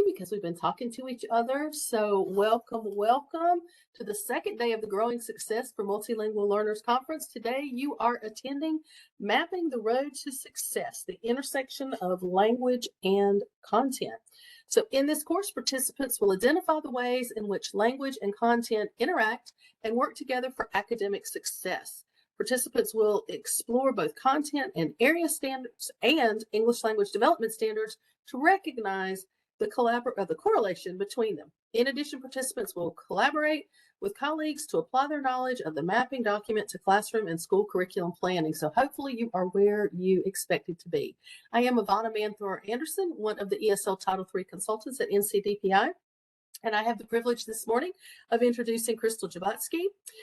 because we've been talking to each other. So welcome to the second day of the Growing Success for Multilingual Learners Conference. Today you are attending Mapping the Road to Success, the intersection of language and content. So in this course, participants will identify the ways in which language and content interact and work together for academic success. Participants will explore both content and area standards and English language development standards to recognize the correlation between them. In addition, participants will collaborate with colleagues to apply their knowledge of the mapping document to classroom and school curriculum planning. So hopefully you are where you expected to be. I am Ivana Manthor Anderson, one of the ESL Title III consultants at NCDPI. And I have the privilege this morning of introducing Crystal Jabotsky.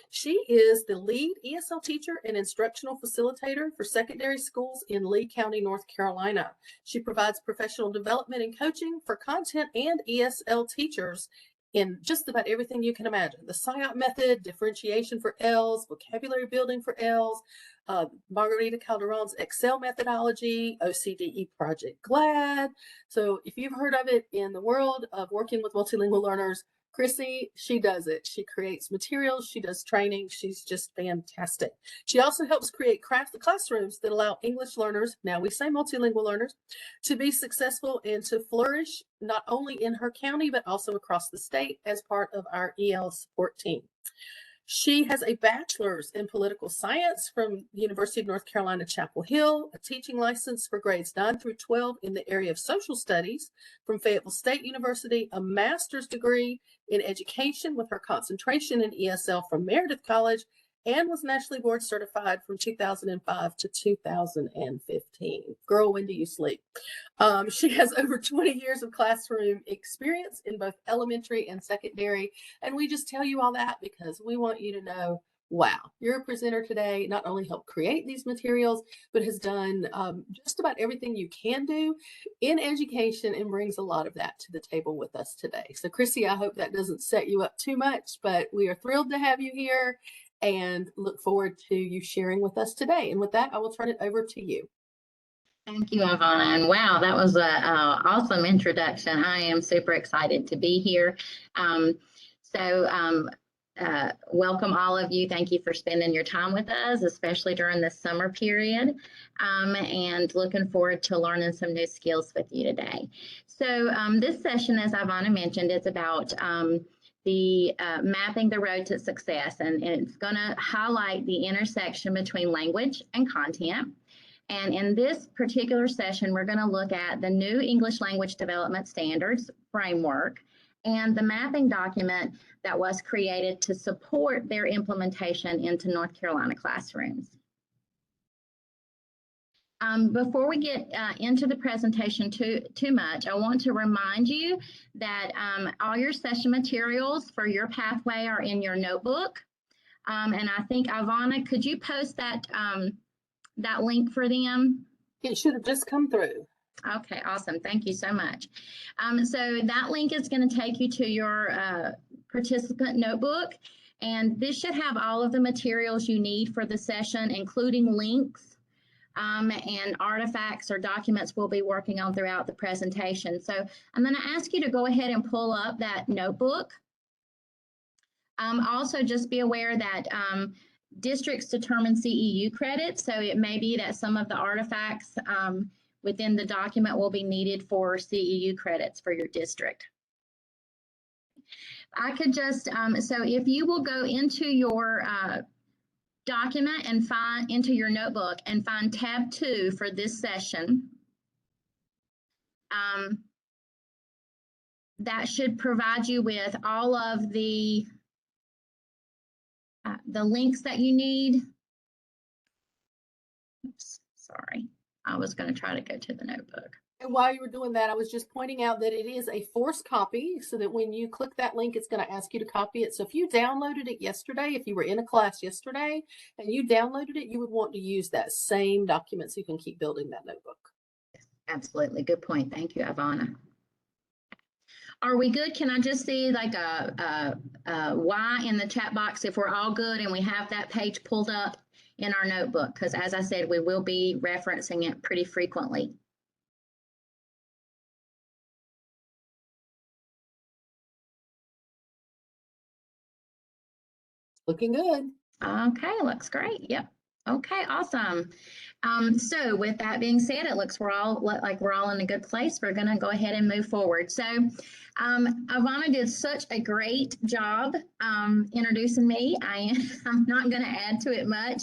She is the lead ESL teacher and instructional facilitator for secondary schools in Lee County, North Carolina. She provides professional development and coaching for content and ESL teachers in just about everything you can imagine. The SIOP method, differentiation for L's, vocabulary building for L's, Margarita Calderon's Excel methodology, OCDE Project GLAD. So if you've heard of it in the world of working with multilingual learners, Chrissy, she does it. She creates materials, she does training, she's just fantastic. She also helps create classrooms that allow English learners, now we say multilingual learners, to be successful and to flourish not only in her county, but also across the state as part of our EL support team. She has a bachelor's in political science from the University of North Carolina, Chapel Hill, a teaching license for grades 9 through 12 in the area of social studies from Fayetteville State University, a master's degree in education with her concentration in ESL from Meredith College, and was nationally board certified from 2005 to 2015. Girl, when do you sleep? She has over 20 years of classroom experience in both elementary and secondary. And we just tell you all that because we want you to know, wow, your presenter today not only helped create these materials, but has done just about everything you can do in education and brings a lot of that to the table with us today. So Chrissy, I hope that doesn't set you up too much, but we are thrilled to have you here and look forward to you sharing with us today. And with that, I will turn it over to you. Thank you, Ivana. And wow, that was an awesome introduction. I am super excited to be here. Welcome all of you. Thank you for spending your time with us, especially during this summer period, and looking forward to learning some new skills with you today. So this session, as Ivana mentioned, is about mapping the road to success, and it's going to highlight the intersection between language and content. And in this particular session, we're going to look at the new English language development standards framework and the mapping document that was created to support their implementation into North Carolina classrooms. Before we get into the presentation too much, I want to remind you that all your session materials for your pathway are in your notebook. And I think, Ivana, could you post that, that link for them? It should have just come through. Okay, awesome. Thank you so much. So that link is going to take you to your participant notebook. And this should have all of the materials you need for the session, including links. And artifacts or documents we'll be working on throughout the presentation. So I'm going to ask you to go ahead and pull up that notebook. Also, just be aware that districts determine CEU credits, so it may be that some of the artifacts within the document will be needed for CEU credits for your district. I could just, so if you will go into your document and find into your notebook and find tab 2 for this session. That should provide you with all of the links that you need. Oops, sorry, I was going to try to go to the notebook. And while you were doing that, I was just pointing out that it is a forced copy, so that when you click that link, it's going to ask you to copy it. So if you downloaded it yesterday, if you were in a class yesterday and you downloaded it, you would want to use that same document so you can keep building that notebook. Absolutely. Good point. Thank you, Ivana. Are we good? Can I just see like a Y in the chat box if we're all good and we have that page pulled up in our notebook? Because as I said, we will be referencing it pretty frequently. Looking good. Okay, looks great. Yep. Okay, awesome. So with that being said, it looks we're all in a good place. We're going to go ahead and move forward. So Ivana did such a great job introducing me. I'm not going to add to it much.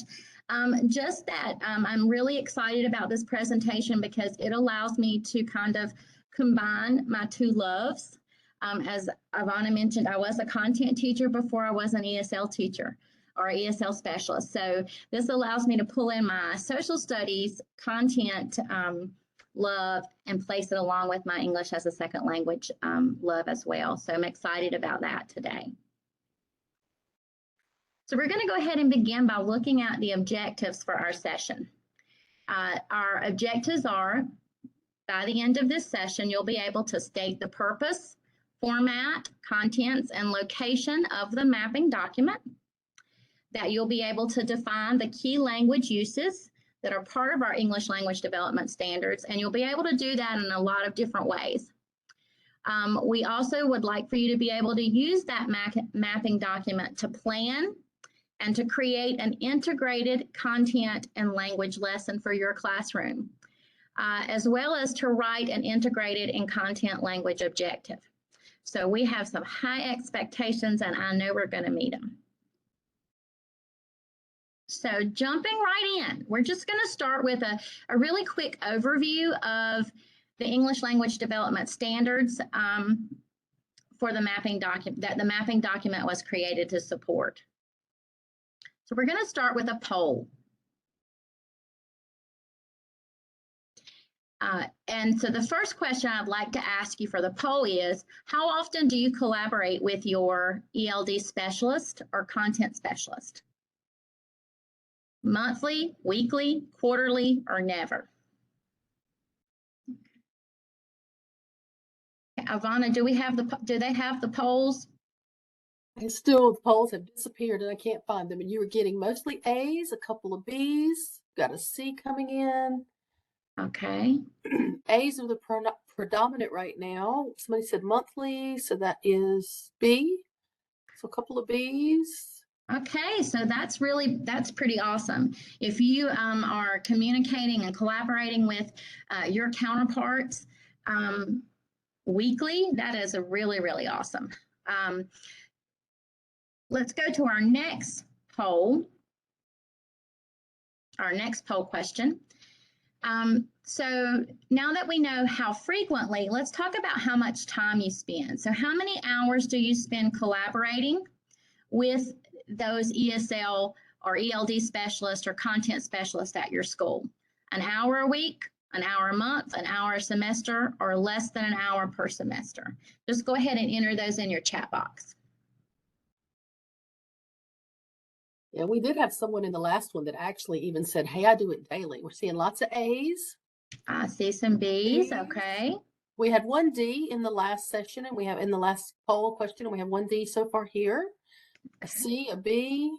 Just that I'm really excited about this presentation because it allows me to kind of combine my two loves. As Ivana mentioned, I was a content teacher before I was an ESL teacher or ESL specialist. So this allows me to pull in my social studies content love and place it along with my English as a second language love as well. So I'm excited about that today. So we're going to go ahead and begin by looking at the objectives for our session. Our objectives are, by the end of this session, you'll be able to state the purpose, format, contents, and location of the mapping document, that you'll be able to define the key language uses that are part of our English language development standards, and you'll be able to do that in a lot of different ways. We also would like for you to be able to use that mapping document to plan and to create an integrated content and language lesson for your classroom, as well as to write an integrated and content language objective. So we have some high expectations, and I know we're going to meet them. So jumping right in, we're just going to start with a really quick overview of the English language development standards for the mapping document that the mapping document was created to support. So we're going to start with a poll. And so the first question I'd like to ask you for the poll is, how often do you collaborate with your ELD specialist or content specialist? Monthly, weekly, quarterly, or never? Ivana, do they have the polls? And still, the polls have disappeared and I can't find them. And you were getting mostly A's, a couple of B's, got a C coming in. Okay. A's are the predominant right now. Somebody said monthly, so that is B. So a couple of B's. Okay, so that's pretty awesome. If you are communicating and collaborating with your counterparts weekly, that is a really, really awesome. Let's go to our next poll question. So now that we know how frequently, let's talk about how much time you spend. So how many hours do you spend collaborating with those ESL or ELD specialists or content specialists at your school? An hour a week, an hour a month, an hour a semester, or less than an hour per semester? Just go ahead and enter those in your chat box. Yeah, we did have someone in the last one that actually even said, hey, I do it daily. We're seeing lots of A's. I see some B's, okay. We had one D in the last session, and we have in the last poll question, and we have one D so far here. A C, a B.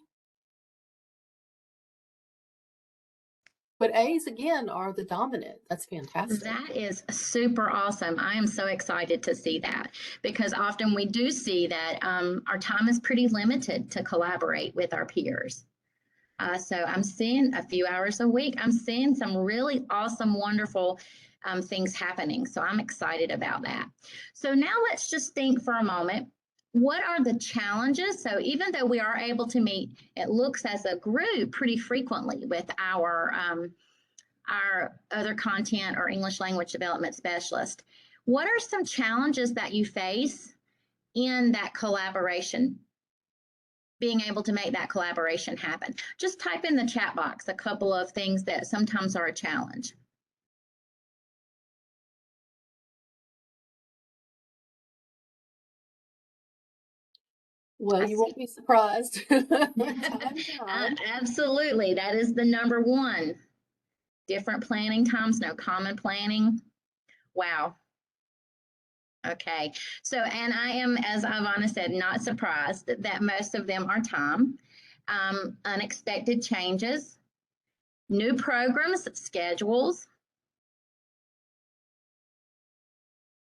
But A's, again, are the dominant. That's fantastic. That is super awesome. I am so excited to see that, because often we do see that our time is pretty limited to collaborate with our peers. So I'm seeing a few hours a week. I'm seeing some really awesome, wonderful things happening. So I'm excited about that. So now let's just think for a moment. What are the challenges? So even though we are able to meet, it looks as a group pretty frequently with our other content or English language development specialist, what are some challenges that you face in that collaboration, being able to make that collaboration happen? Just type in the chat box a couple of things that sometimes are a challenge. Well, you won't be surprised. Absolutely. That is the number one. Different planning times, no common planning. Wow. Okay. So, and I am, as Ivana said, not surprised that most of them are time, unexpected changes, new programs, schedules.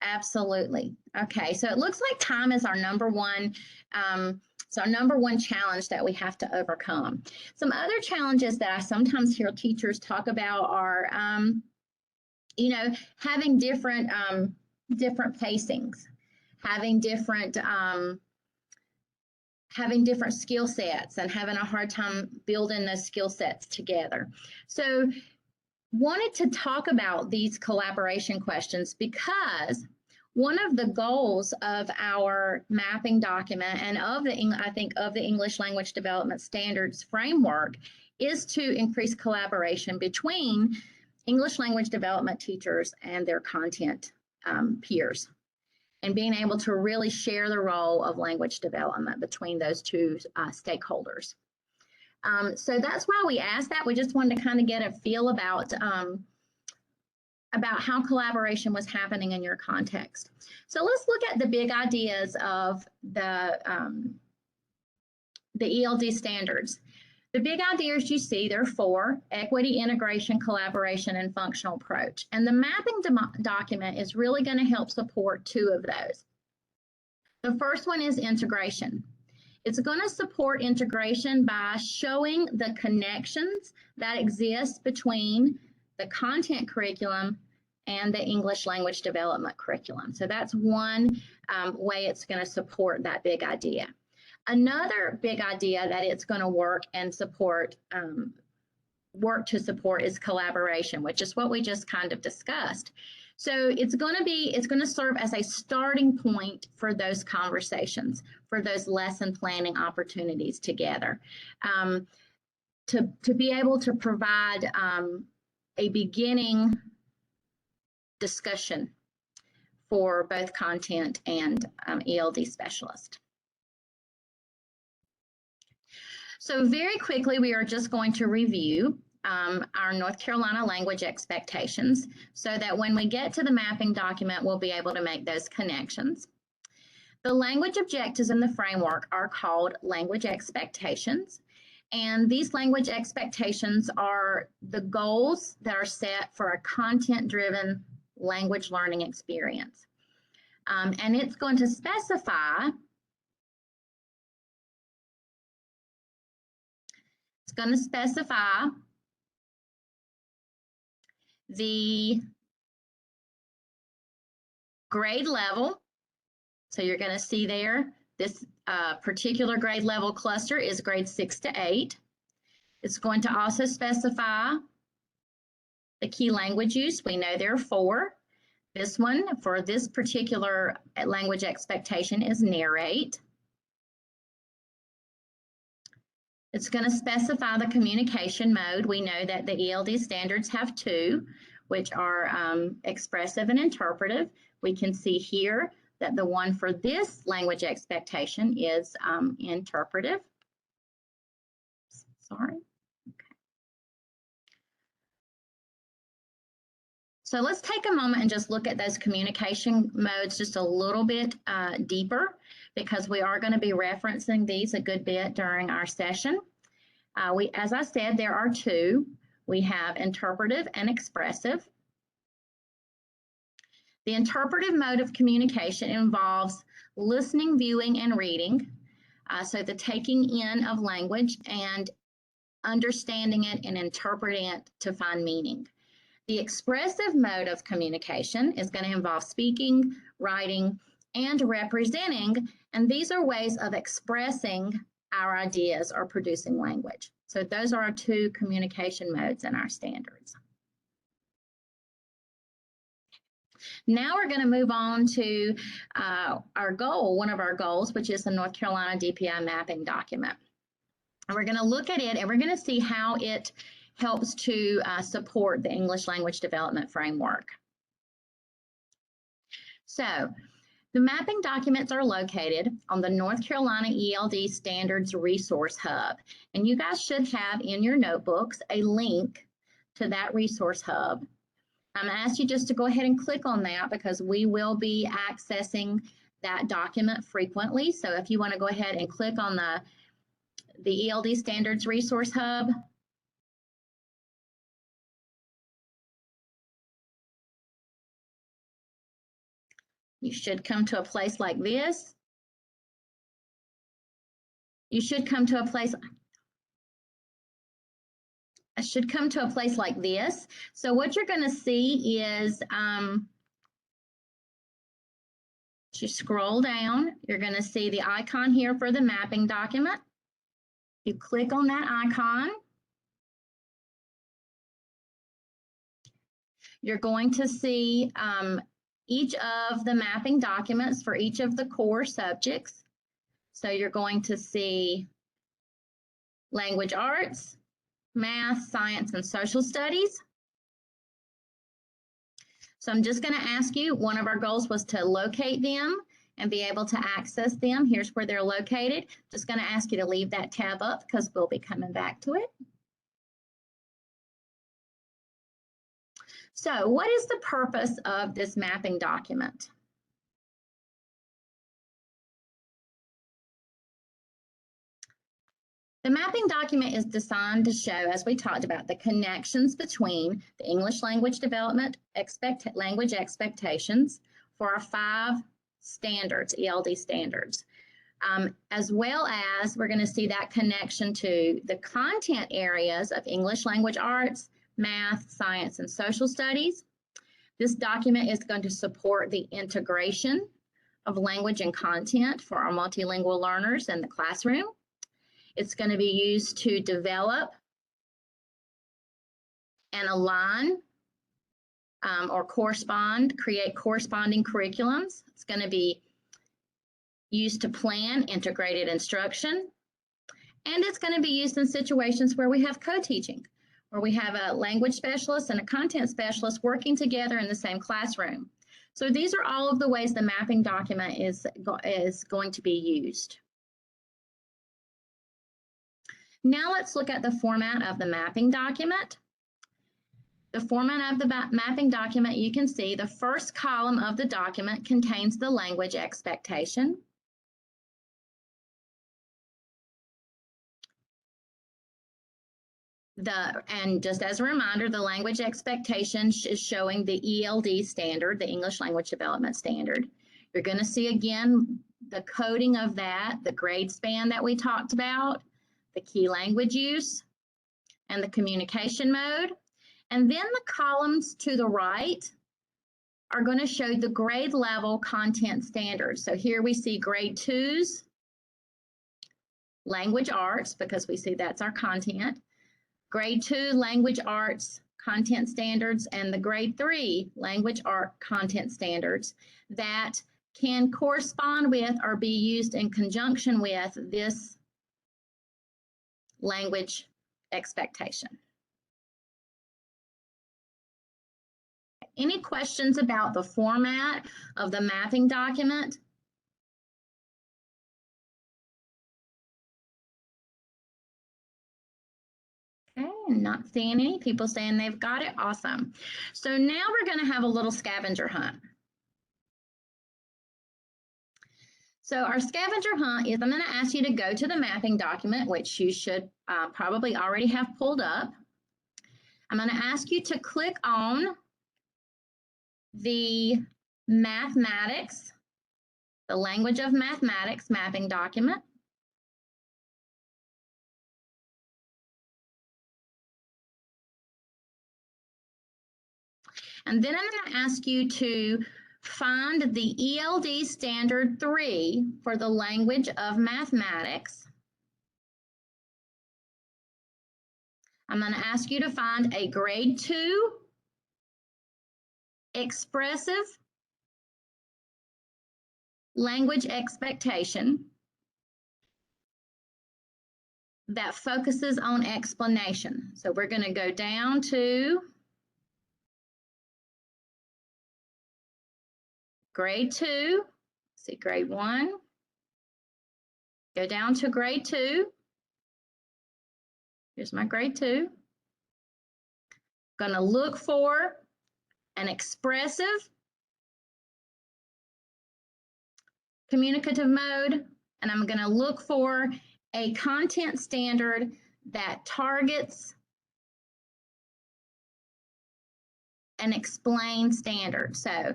Absolutely. Okay, so it looks like time is our number one So number one challenge that we have to overcome. Some other challenges that I sometimes hear teachers talk about are, having different pacings, having different skill sets, and having a hard time building those skill sets together. So wanted to talk about these collaboration questions because one of the goals of our mapping document and of the English Language Development Standards framework is to increase collaboration between English language development teachers and their content peers, and being able to really share the role of language development between those two stakeholders. So that's why we asked that. We just wanted to kind of get a feel about how collaboration was happening in your context. So let's look at the big ideas of the ELD standards. The big ideas you see, there are 4: equity, integration, collaboration, and functional approach. And the mapping document is really going to help support 2 of those. The first one is integration. It's going to support integration by showing the connections that exist between the content curriculum and the English language development curriculum. So that's one way it's going to support that big idea. Another big idea that it's going to work to support is collaboration, which is what we just kind of discussed. So it's going to serve as a starting point for those conversations, for those lesson planning opportunities together, to be able to provide a beginning discussion for both content and ELD specialist. So very quickly, we are just going to review our North Carolina language expectations so that when we get to the mapping document, we'll be able to make those connections. The language objectives in the framework are called language expectations. And these language expectations are the goals that are set for a content-driven language learning experience. And it's going to specify the grade level. So you're going to see there, this particular grade level cluster is grade 6 to 8. It's going to also specify the key language use. We know there are 4. This one, for this particular language expectation, is narrate. It's going to specify the communication mode. We know that the ELD standards have 2, which are expressive and interpretive. We can see here that the one for this language expectation is interpretive. Sorry. Okay. So let's take a moment and just look at those communication modes just a little bit deeper, because we are going to be referencing these a good bit during our session. As I said, there are 2. We have interpretive and expressive. The interpretive mode of communication involves listening, viewing, and reading. So the taking in of language and understanding it and interpreting it to find meaning. The expressive mode of communication is going to involve speaking, writing, and representing, and these are ways of expressing our ideas or producing language. So those are our 2 communication modes in our standards. Now we're going to move on to our goal, one of our goals, which is the North Carolina DPI mapping document. And we're going to look at it and we're going to see how it helps to support the English language development framework. So the mapping documents are located on the North Carolina ELD Standards Resource Hub. And you guys should have in your notebooks a link to that resource hub. I'm going to ask you just to go ahead and click on that because we will be accessing that document frequently. So if you want to go ahead and click on the ELD Standards Resource Hub. You should come to a place like this. you should come to a place. I should come to a place like this. So what you're going to see is, as you scroll down, you're going to see the icon here for the mapping document. You click on that icon. You're going to see each of the mapping documents for each of the core subjects. So you're going to see language arts, math, science, and social studies. So I'm just going to ask you, one of our goals was to locate them and be able to access them. Here's where they're located. Just going to ask you to leave that tab up because we'll be coming back to it. So what is the purpose of this mapping document? The mapping document is designed to show, as we talked about, the connections between the English language development language expectations for our 5 standards, ELD standards, as well as we're going to see that connection to the content areas of English language arts, math, science, and social studies. This document is going to support the integration of language and content for our multilingual learners in the classroom. It's going to be used to develop and align or create corresponding curriculums. It's going to be used to plan integrated instruction. And it's going to be used in situations where we have co-teaching, where we have a language specialist and a content specialist working together in the same classroom. So these are all of the ways the mapping document is going to be used. Now let's look at the format of the mapping document. The format of the mapping document, you can see the first column of the document contains the language expectation. And just as a reminder, the language expectation is showing the ELD standard, the English Language Development Standard. You're going to see again the coding of that, the grade span that we talked about, the key language use, and the communication mode. And then the columns to the right are going to show the grade level content standards. So here we see grade 2's language arts, because we see that's our content. Grade 2 language arts content standards, and the grade 3 language art content standards that can correspond with or be used in conjunction with this language expectation. Any questions about the format of the mapping document? Okay, I'm not seeing any people saying they've got it. Awesome. So now we're going to have a little scavenger hunt. So our scavenger hunt is, I'm going to ask you to go to the mapping document, which you should probably already have pulled up. I'm going to ask you to click on the mathematics, the language of mathematics mapping document. And then I'm going to ask you to find the ELD Standard 3 for the language of mathematics. I'm going to ask you to find a grade 2 expressive language expectation that focuses on explanation. So we're going to go down to grade 2, see grade 1, go down to grade 2. Here's my grade 2. Going to look for an expressive communicative mode, and I'm going to look for a content standard that targets an explain standard. So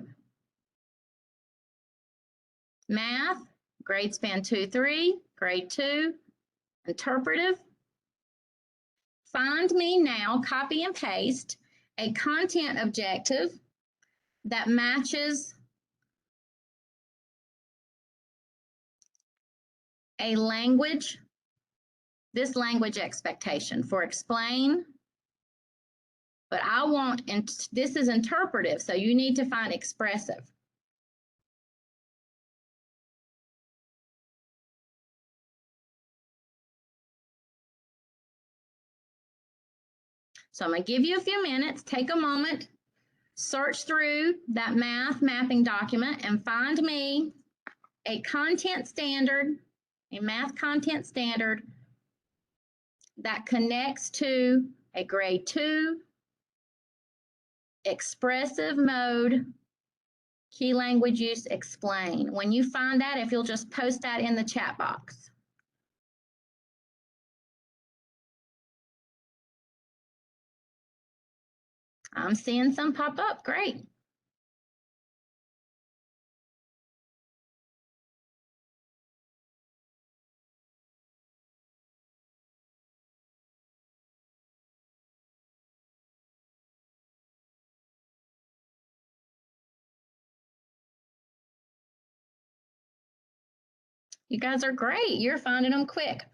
math, grade span 2-3, grade 2, Interpretive. Find me now, copy and paste, a content objective that matches a language, this language expectation for explain, but I want, and this is interpretive, so you need to find expressive. So I'm going to give you a few minutes, take a moment, search through that math mapping document and find me a content standard, a math content standard that connects to a grade 2 expressive mode key language use explain. When you find that, if you'll just post that in the chat box. I'm seeing some pop up. Great. You guys are great. You're finding them quick.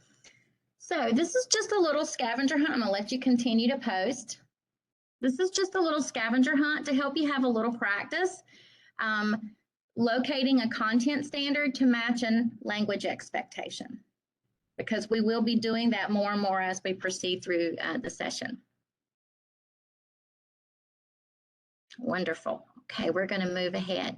So this is just a little scavenger hunt. I'm going to let you continue to post. This is just a little scavenger hunt to help you have a little practice locating a content standard to match a language expectation, because we will be doing that more and more as we proceed through the session. Wonderful. Okay, we're going to move ahead.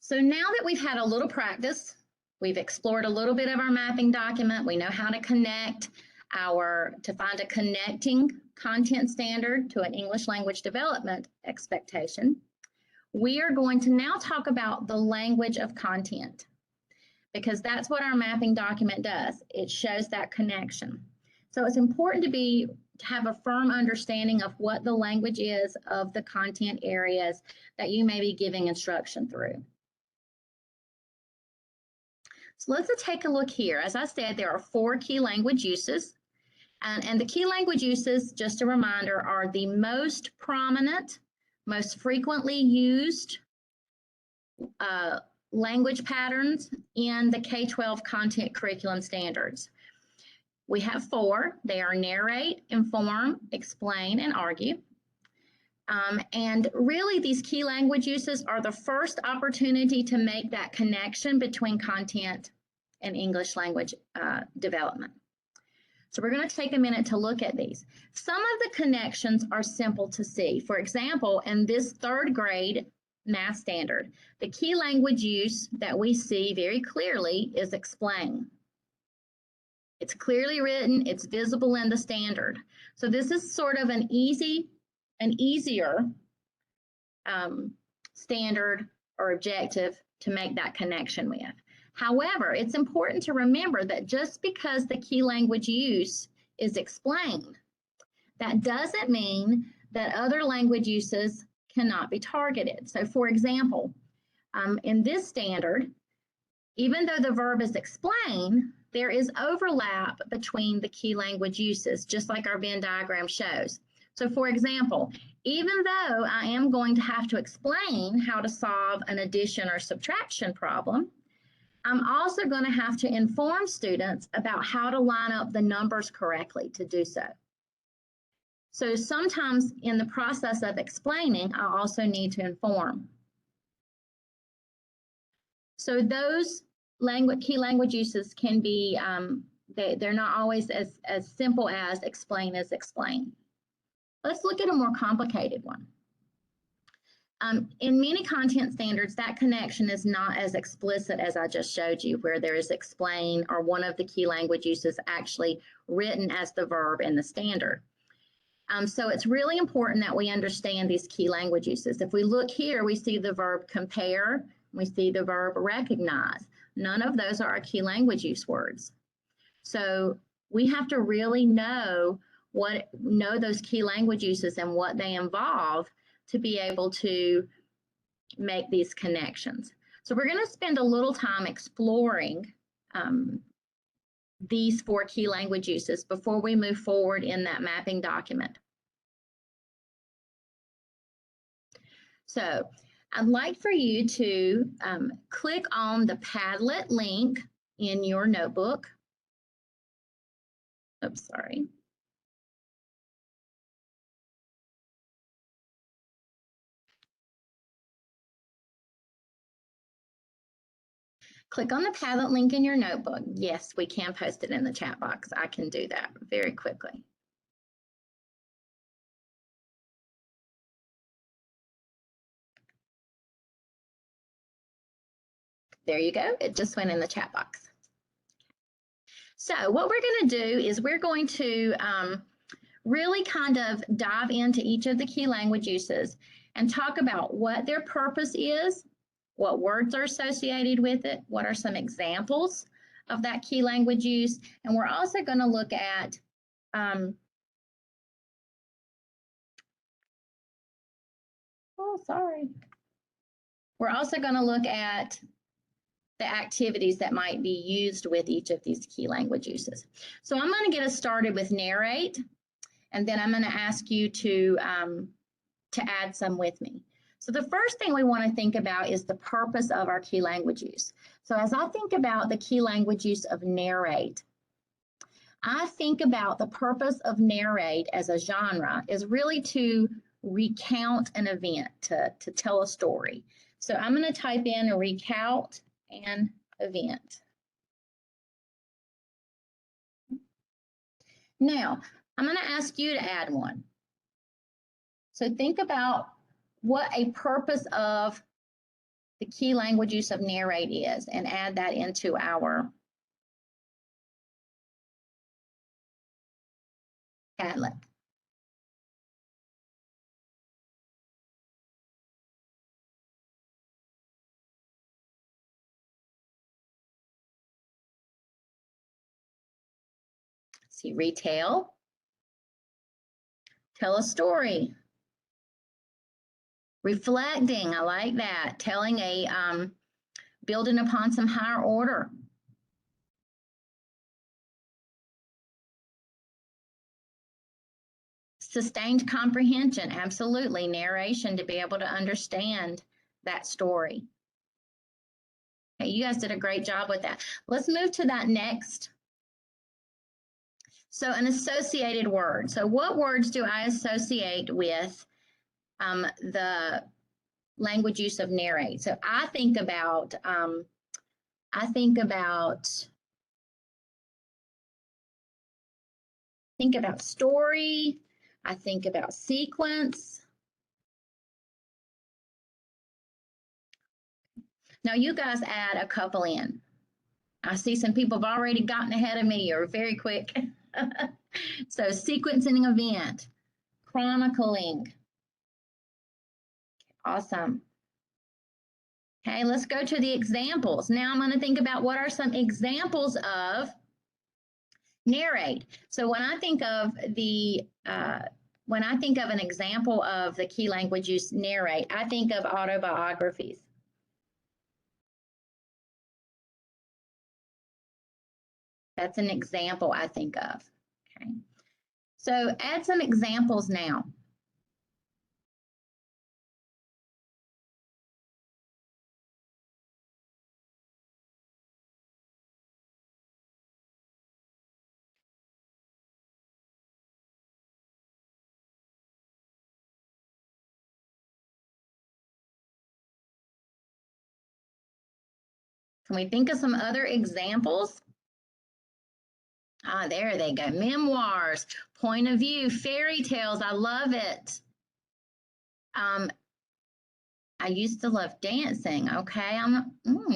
So now that we've had a little practice, we've explored a little bit of our mapping document, we know how to connect to find a connecting content standard to an English language development expectation. We are going to now talk about the language of content, because that's what our mapping document does. It shows that connection. So it's important to have a firm understanding of what the language is of the content areas that you may be giving instruction through. So let's take a look here. As I said, there are 4 key language uses. And the key language uses, just a reminder, are the most prominent, most frequently used language patterns in the K-12 content curriculum standards. We have 4. They are narrate, inform, explain, and argue. And really, these key language uses are the first opportunity to make that connection between content and English language development. So we're going to take a minute to look at these. Some of the connections are simple to see. For example, in this 3rd grade math standard, the key language use that we see very clearly is explain. It's clearly written, it's visible in the standard. So this is sort of an easier standard or objective to make that connection with. However, it's important to remember that just because the key language use is explained, that doesn't mean that other language uses cannot be targeted. So for example, in this standard, even though the verb is explain, there is overlap between the key language uses, just like our Venn diagram shows. So for example, even though I am going to have to explain how to solve an addition or subtraction problem, I'm also going to have to inform students about how to line up the numbers correctly to do so. So sometimes in the process of explaining, I also need to inform. So those key language uses can be, they're not always as simple as explain as explain. Let's look at a more complicated one. In many content standards, that connection is not as explicit as I just showed you, where there is explain or one of the key language uses actually written as the verb in the standard. So it's really important that we understand these key language uses. If we look here, we see the verb compare, we see the verb recognize. None of those are our key language use words. So we have to really know those key language uses and what they involve to be able to make these connections. So we're going to spend a little time exploring these 4 key language uses before we move forward in that mapping document. So I'd like for you to click on the Padlet link in your notebook. Oops, sorry. Click on the Padlet link in your notebook. Yes, we can post it in the chat box. I can do that very quickly. There you go. It just went in the chat box. So what we're going to do is we're going to really kind of dive into each of the key language uses and talk about what their purpose is, what words are associated with it, what are some examples of that key language use, and we're also going to look at we're also going to look at the activities that might be used with each of these key language uses. So I'm going to get us started with narrate, and then I'm going to ask you to add some with me. So the first thing we want to think about is the purpose of our key language use. So as I think about the key language use of narrate, I think about the purpose of narrate as a genre is really to recount an event, to tell a story. So I'm going to type in recount an event. Now, I'm going to ask you to add one. So think about what a purpose of the key language use of narrate is and add that into our Padlet. See, retell, tell a story, reflecting, I like that, telling a, building upon some higher order. Sustained comprehension, absolutely, narration to be able to understand that story. Okay, you guys did a great job with that. Let's move to that next. So an associated word. So what words do I associate with the language use of narrate? So I think about story. I think about sequence. Now you guys add a couple in. I see some people have already gotten ahead of me. You're very quick. So sequencing an event, chronicling. Awesome. Okay, let's go to the examples. Now I'm going to think about what are some examples of narrate. So when I think of an example of the key language use narrate, I think of autobiographies. That's an example I think of. Okay. So add some examples now. Can we think of some other examples? Ah, there they go. Memoirs, point of view, fairy tales. I love it. I used to love dancing. Okay,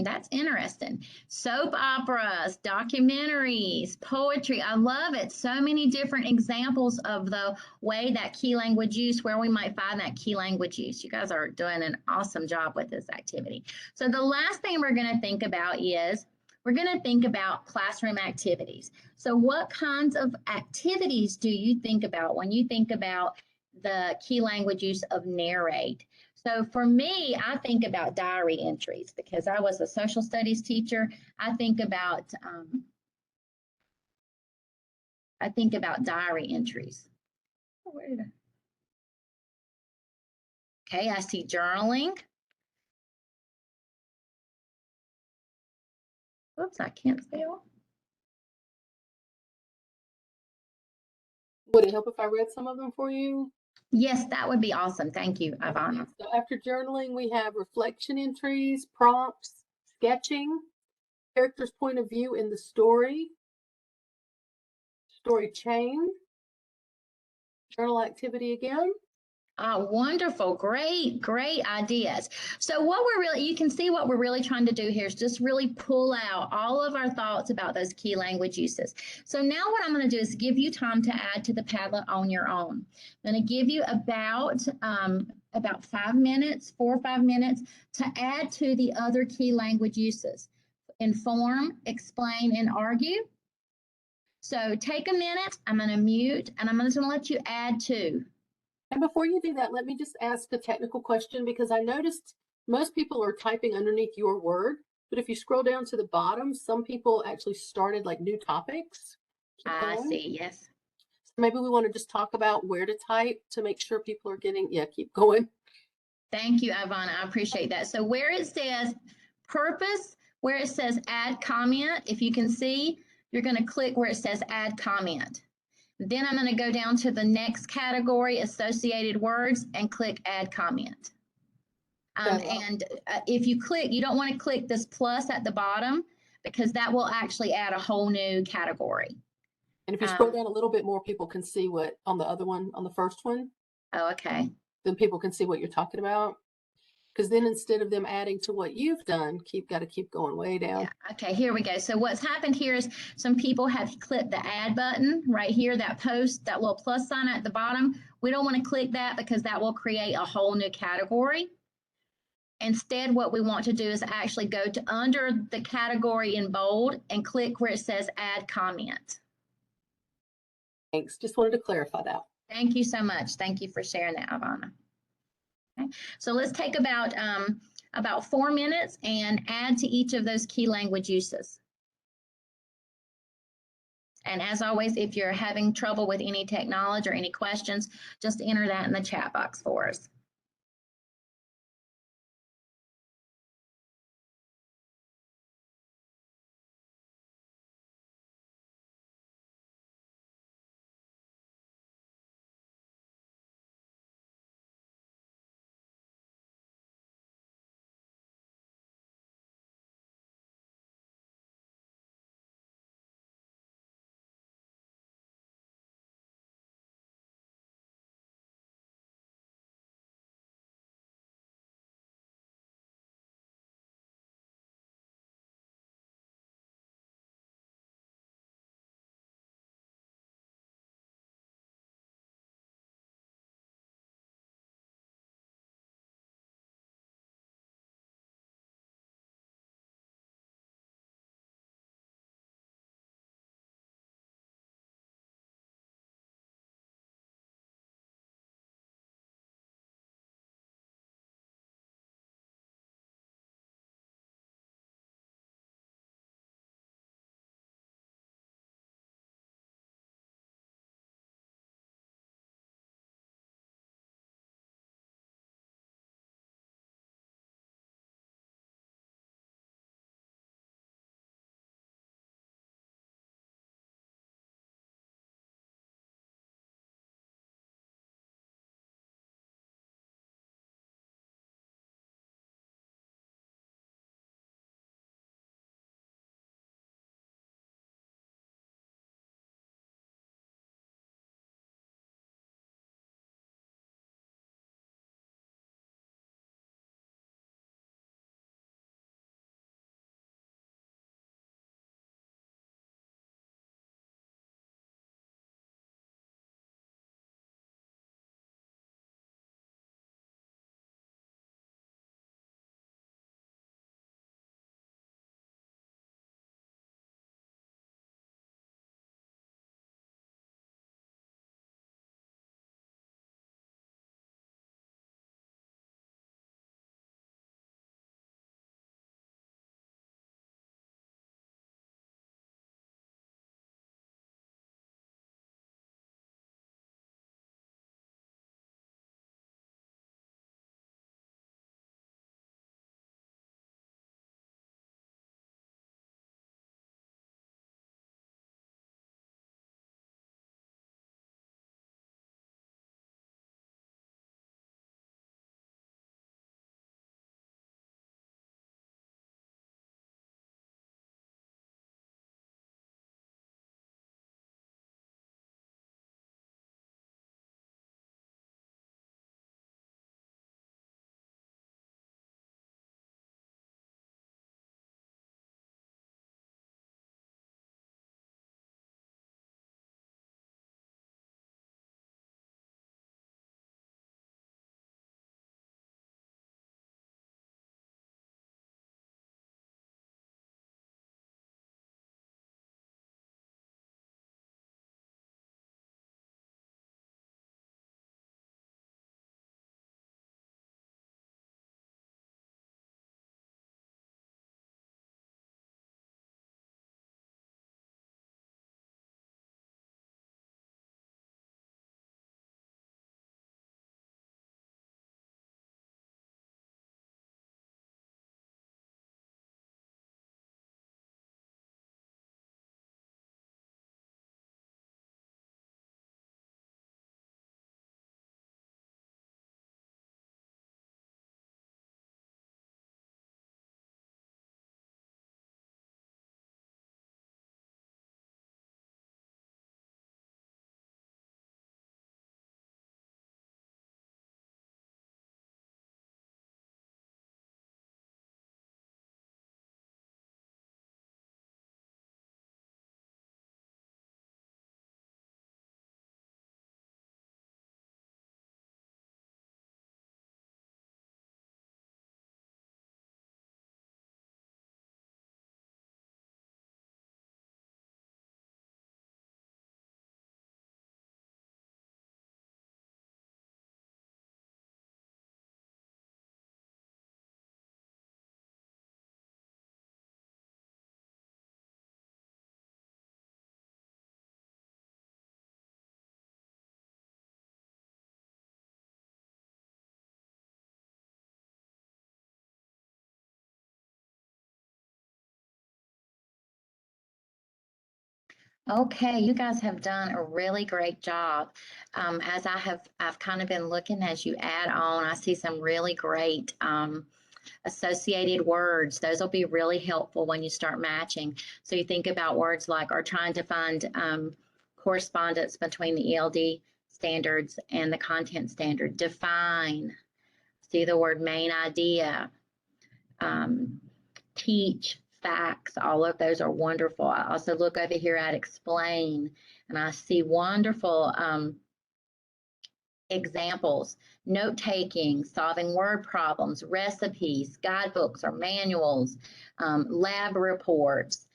that's interesting. Soap operas, documentaries, poetry. I love it. So many different examples of the way that key language use, where we might find that key language use. You guys are doing an awesome job with this activity. So the last thing we're going to think about is we're going to think about classroom activities. So what kinds of activities do you think about when you think about the key language use of narrate? So for me, I think about diary entries because I was a social studies teacher. I think about I think about diary entries. Where did Okay, I see journaling. Oops, I can't spell. Would it help if I read some of them for you? Yes, that would be awesome. Thank you, Ivana. Okay, so after journaling, we have reflection entries, prompts, sketching, character's point of view in the story, story chain, journal activity again. Wonderful. Great ideas. So what we're really, you can see what we're really trying to do here is just really pull out all of our thoughts about those key language uses. So now what I'm going to do is give you time to add to the Padlet on your own. I'm going to give you about 5 minutes, 4 or 5 minutes to add to the other key language uses. Inform, explain, and argue. So take a minute, I'm going to mute, and I'm just going to let you add to. And before you do that, let me just ask a technical question, because I noticed most people are typing underneath your word, but if you scroll down to the bottom, some people actually started like new topics. I see, yes. So maybe we want to just talk about where to type to make sure people are getting, keep going. Thank you, Ivana. I appreciate that. So where it says purpose, where it says add comment, if you can see, you're going to click where it says add comment. Then I'm going to go down to the next category, associated words, and click add comment. If you click, you don't want to click this plus at the bottom because that will actually add a whole new category. And if you scroll down a little bit more, people can see what on the other one, on the first one. Oh, okay. Then people can see what you're talking about. Because then instead of them adding to what you've done, got to keep going way down. Yeah. Okay, here we go. So what's happened here is some people have clicked the add button right here, that post, that little plus sign at the bottom. We don't want to click that because that will create a whole new category. Instead, what we want to do is actually go to under the category in bold and click where it says add comment. Thanks. Just wanted to clarify that. Thank you so much. Thank you for sharing that, Ivana. Okay. So let's take about 4 minutes and add to each of those key language uses. And as always, if you're having trouble with any technology or any questions, just enter that in the chat box for us. Okay, you guys have done a really great job. As I've kind of been looking as you add on, I see some really great associated words. Those will be really helpful when you start matching. So you think about words like, or trying to find correspondence between the ELD standards and the content standard. Define, see the word main idea, teach, facts, all of those are wonderful. I also look over here at explain, and I see wonderful examples, note taking, solving word problems, recipes, guidebooks or manuals, lab reports.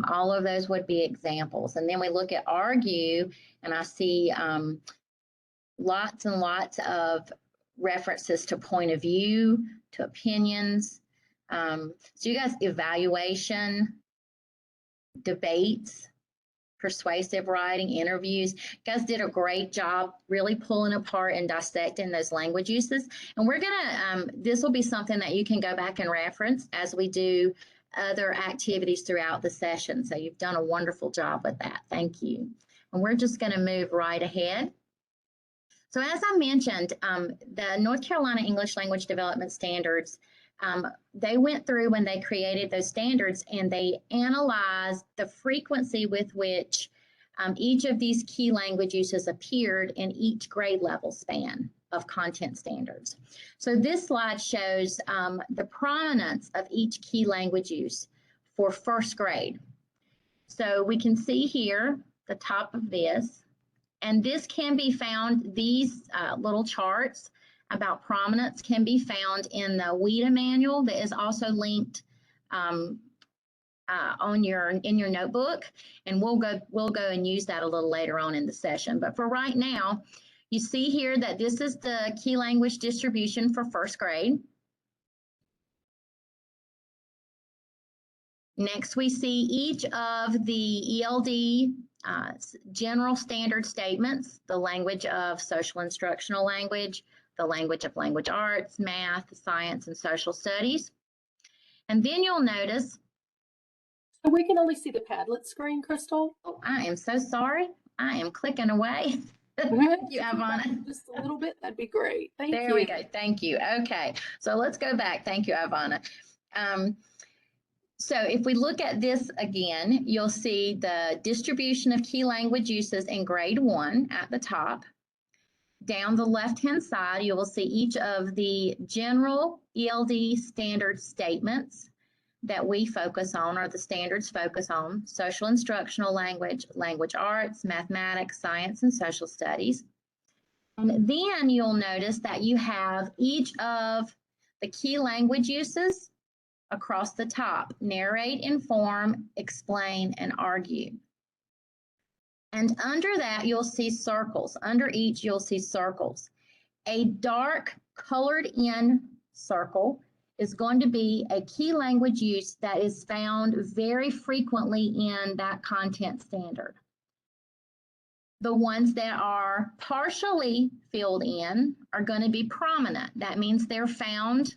All of those would be examples. And then we look at argue, and I see lots and lots of references to point of view, to opinions. So you guys, evaluation, debates, persuasive writing, interviews. You guys did a great job really pulling apart and dissecting those language uses. And we're gonna, this will be something that you can go back and reference as we do other activities throughout the session. So you've done a wonderful job with that. Thank you. And we're just gonna move right ahead. So as I mentioned, the North Carolina English Language Development Standards, they went through when they created those standards and they analyzed the frequency with which each of these key language uses appeared in each grade level span of content standards. So this slide shows the prominence of each key language use for first grade. So we can see here the top of this. And this can be found, these little charts about prominence can be found in the WIDA manual that is also linked in your notebook. And we'll go and use that a little later on in the session. But for right now, you see here that this is the key language distribution for first grade. Next, we see each of the ELD general standard statements, the language of social instructional language, the language of language arts, math, science, and social studies. And then you'll notice. So we can only see the Padlet screen, Crystal. Oh, I am so sorry. I am clicking away. Thank you, Ivana. Just a little bit, that'd be great. Thank you. There we go. Thank you. Okay, so let's go back. Thank you, Ivana. So if we look at this again, you'll see the distribution of key language uses in grade 1 at the top. Down the left-hand side, you will see each of the general ELD standard statements that we focus on, or the standards focus on: social instructional language, language arts, mathematics, science, and social studies. And then you'll notice that you have each of the key language uses across the top: narrate, inform, explain, and argue. And under that, you'll see circles. Under each, you'll see circles. A dark colored in circle is going to be a key language use that is found very frequently in that content standard. The ones that are partially filled in are going to be prominent. That means they're found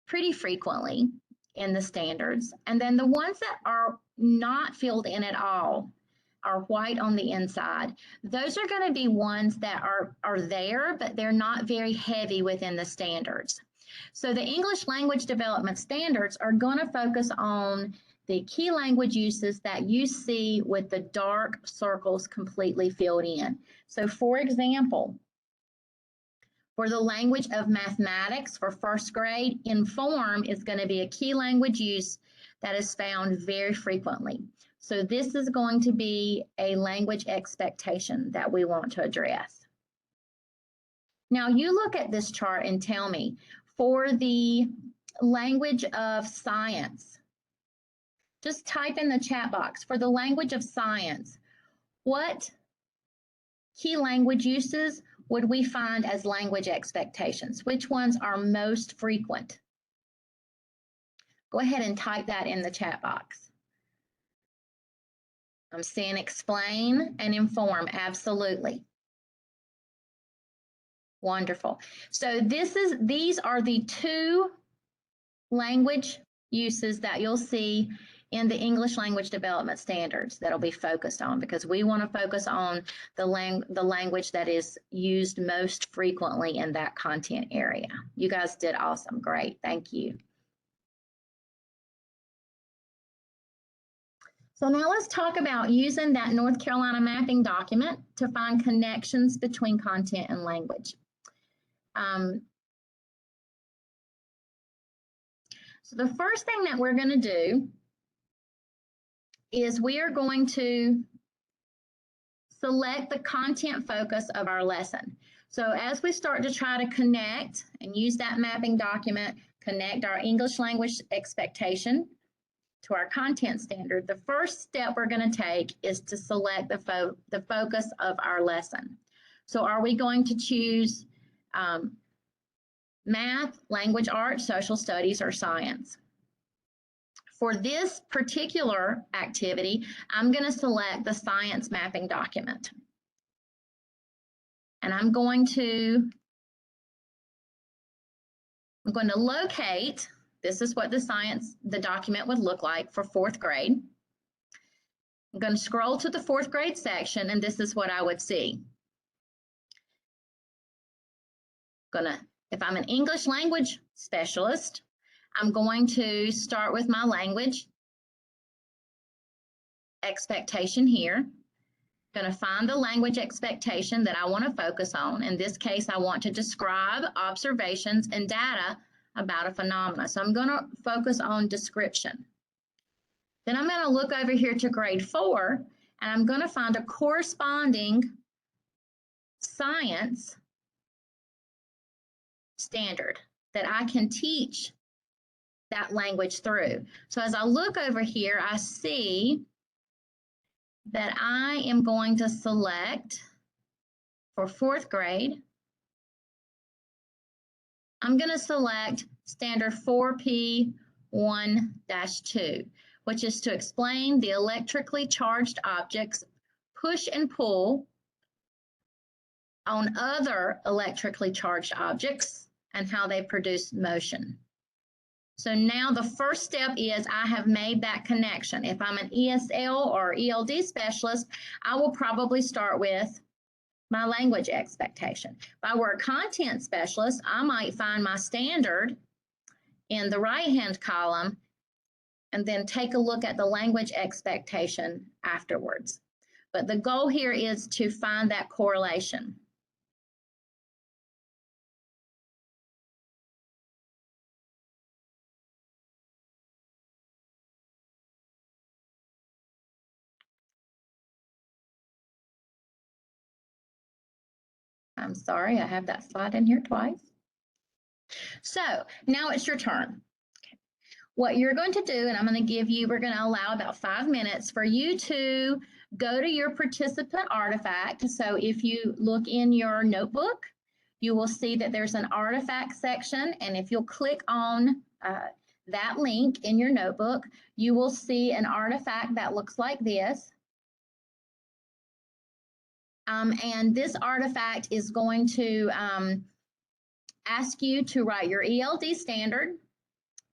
pretty frequently in the standards. And then the ones that are not filled in at all are white on the inside. Those are going to be ones that are there, but they're not very heavy within the standards. So the English language development standards are going to focus on the key language uses that you see with the dark circles completely filled in. So for example, for the language of mathematics for first grade, inform is going to be a key language use that is found very frequently. So this is going to be a language expectation that we want to address. Now you look at this chart and tell me, for the language of science, just type in the chat box, for the language of science, what key language uses would we find as language expectations? Which ones are most frequent? Go ahead and type that in the chat box. I'm seeing explain and inform, absolutely. Wonderful. So these are the two language uses that you'll see in the English language development standards that'll be focused on, because we want to focus on the language that is used most frequently in that content area. You guys did awesome. Great. Thank you. So now let's talk about using that North Carolina mapping document to find connections between content and language. So the first thing that we're going to do is we are going to select the content focus of our lesson. So as we start to try to connect and use that mapping document, connect our English language expectation to our content standard, the first step we're going to take is to select the focus of our lesson. So are we going to choose math, language arts, social studies, or science? For this particular activity, I'm going to select the science mapping document. And I'm going to locate, this is what the document would look like for 4th grade. I'm going to scroll to the 4th grade section, and this is what I would see. If I'm an English language specialist, I'm going to start with my language expectation here. Going to find the language expectation that I want to focus on. In this case, I want to describe observations and data about a phenomena. So I'm going to focus on description. Then I'm going to look over here to grade 4, and I'm going to find a corresponding science standard that I can teach that language through. So as I look over here, I see that I am going to select for 4th grade, I'm going to select standard 4P1-2, which is to explain the electrically charged objects push and pull on other electrically charged objects and how they produce motion. So now the first step is I have made that connection. If I'm an ESL or ELD specialist, I will probably start with my language expectation. If I were a content specialist, I might find my standard in the right-hand column and then take a look at the language expectation afterwards. But the goal here is to find that correlation. I'm sorry, I have that slide in here twice. So now it's your turn. Okay. What you're going to do, and I'm going to give you, we're going to allow about 5 minutes for you to go to your participant artifact. So if you look in your notebook, you will see that there's an artifact section. And if you'll click on that link in your notebook, you will see an artifact that looks like this. And this artifact is going to ask you to write your ELD standard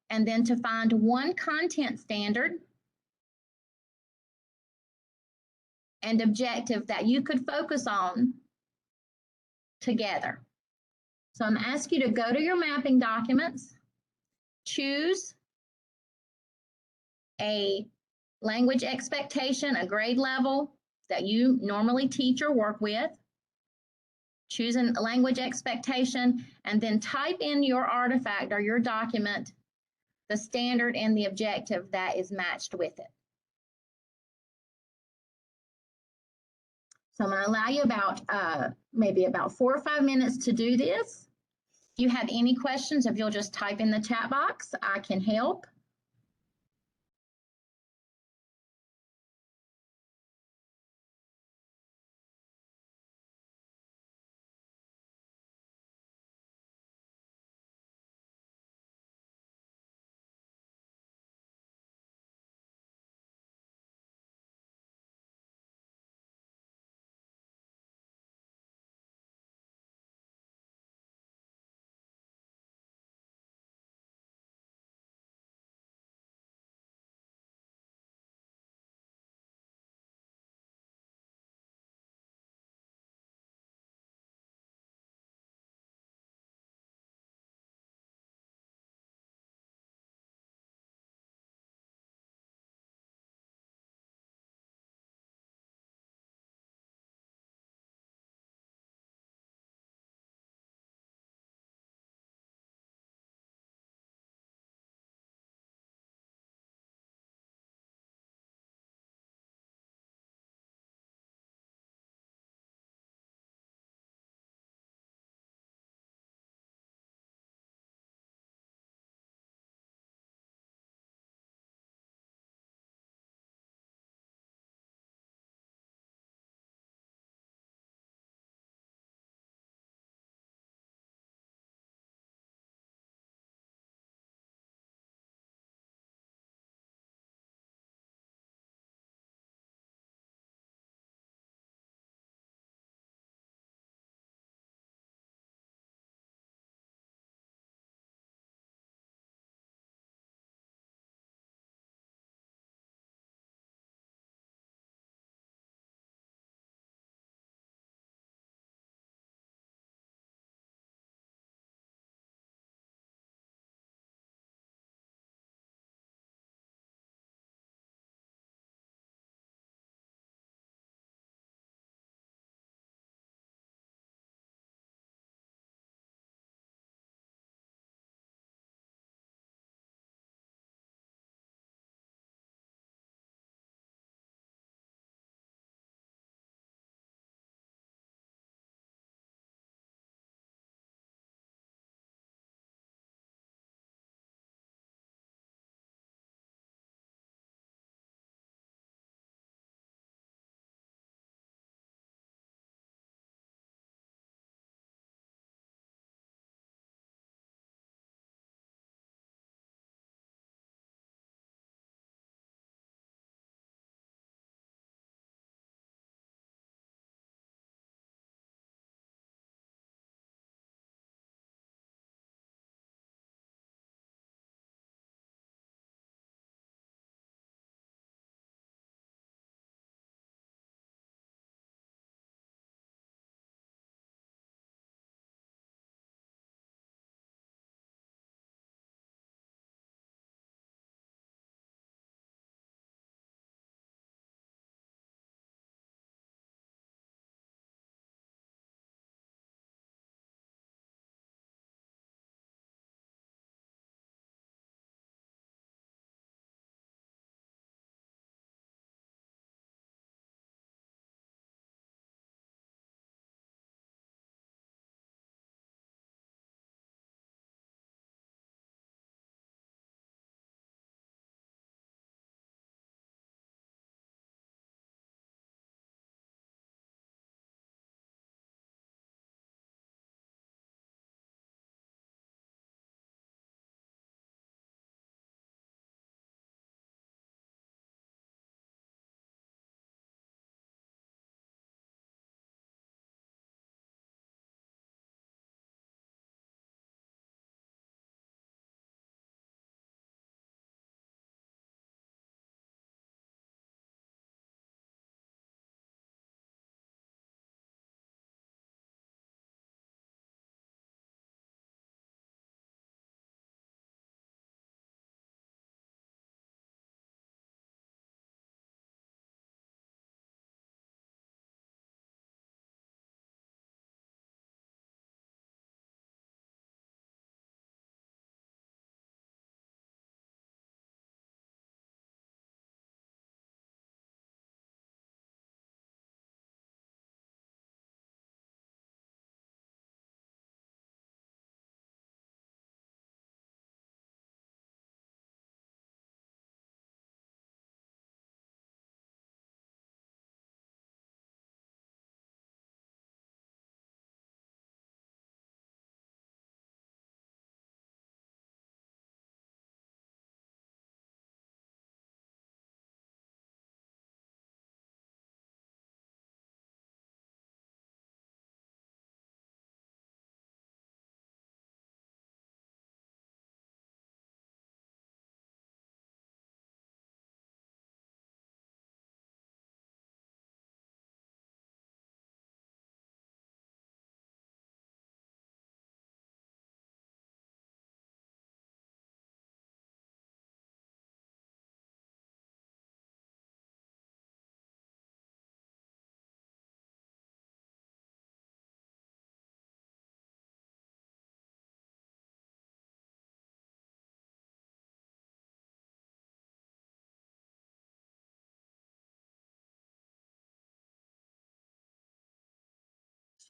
and then to find one content standard and objective that you could focus on together. So I'm asking you to go to your mapping documents, choose a language expectation, a grade level that you normally teach or work with, choose a language expectation, and then type in your artifact or your document, the standard and the objective that is matched with it. So I'm going to allow you about maybe about 4 or 5 minutes to do this. If you have any questions, if you'll just type in the chat box, I can help.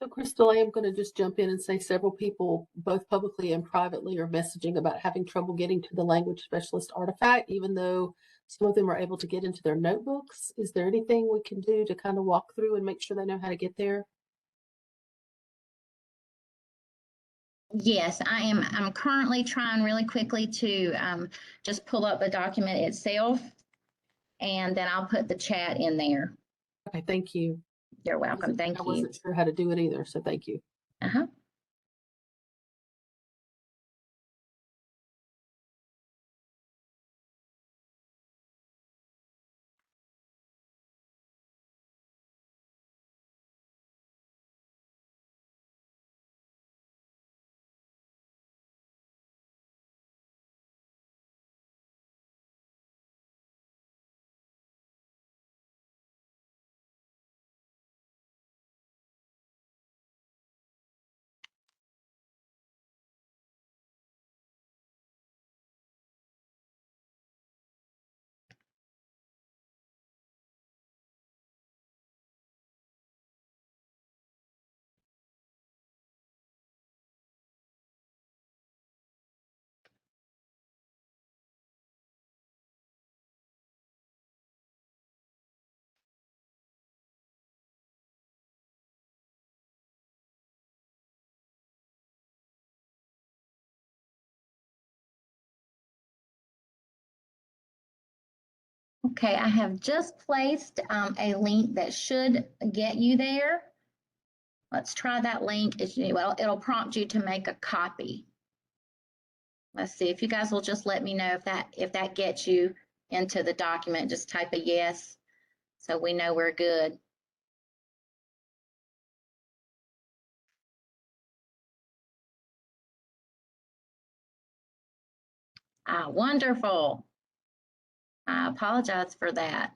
So, Crystal, I am going to just jump in and say several people, both publicly and privately, are messaging about having trouble getting to the language specialist artifact, even though some of them are able to get into their notebooks. Is there anything we can do to kind of walk through and make sure they know how to get there? Yes, I'm currently trying really quickly to just pull up the document itself, and then I'll put the chat in there. Okay, thank you. You're welcome. Thank I you. wasn't sure how to do it either, so thank you. Uh-huh. Okay, I have just placed a link that should get you there. Let's try that link. Well, it'll prompt you to make a copy. Let's see if you guys will just let me know if that gets you into the document. Just type a yes so we know we're good. Wonderful. I apologize for that.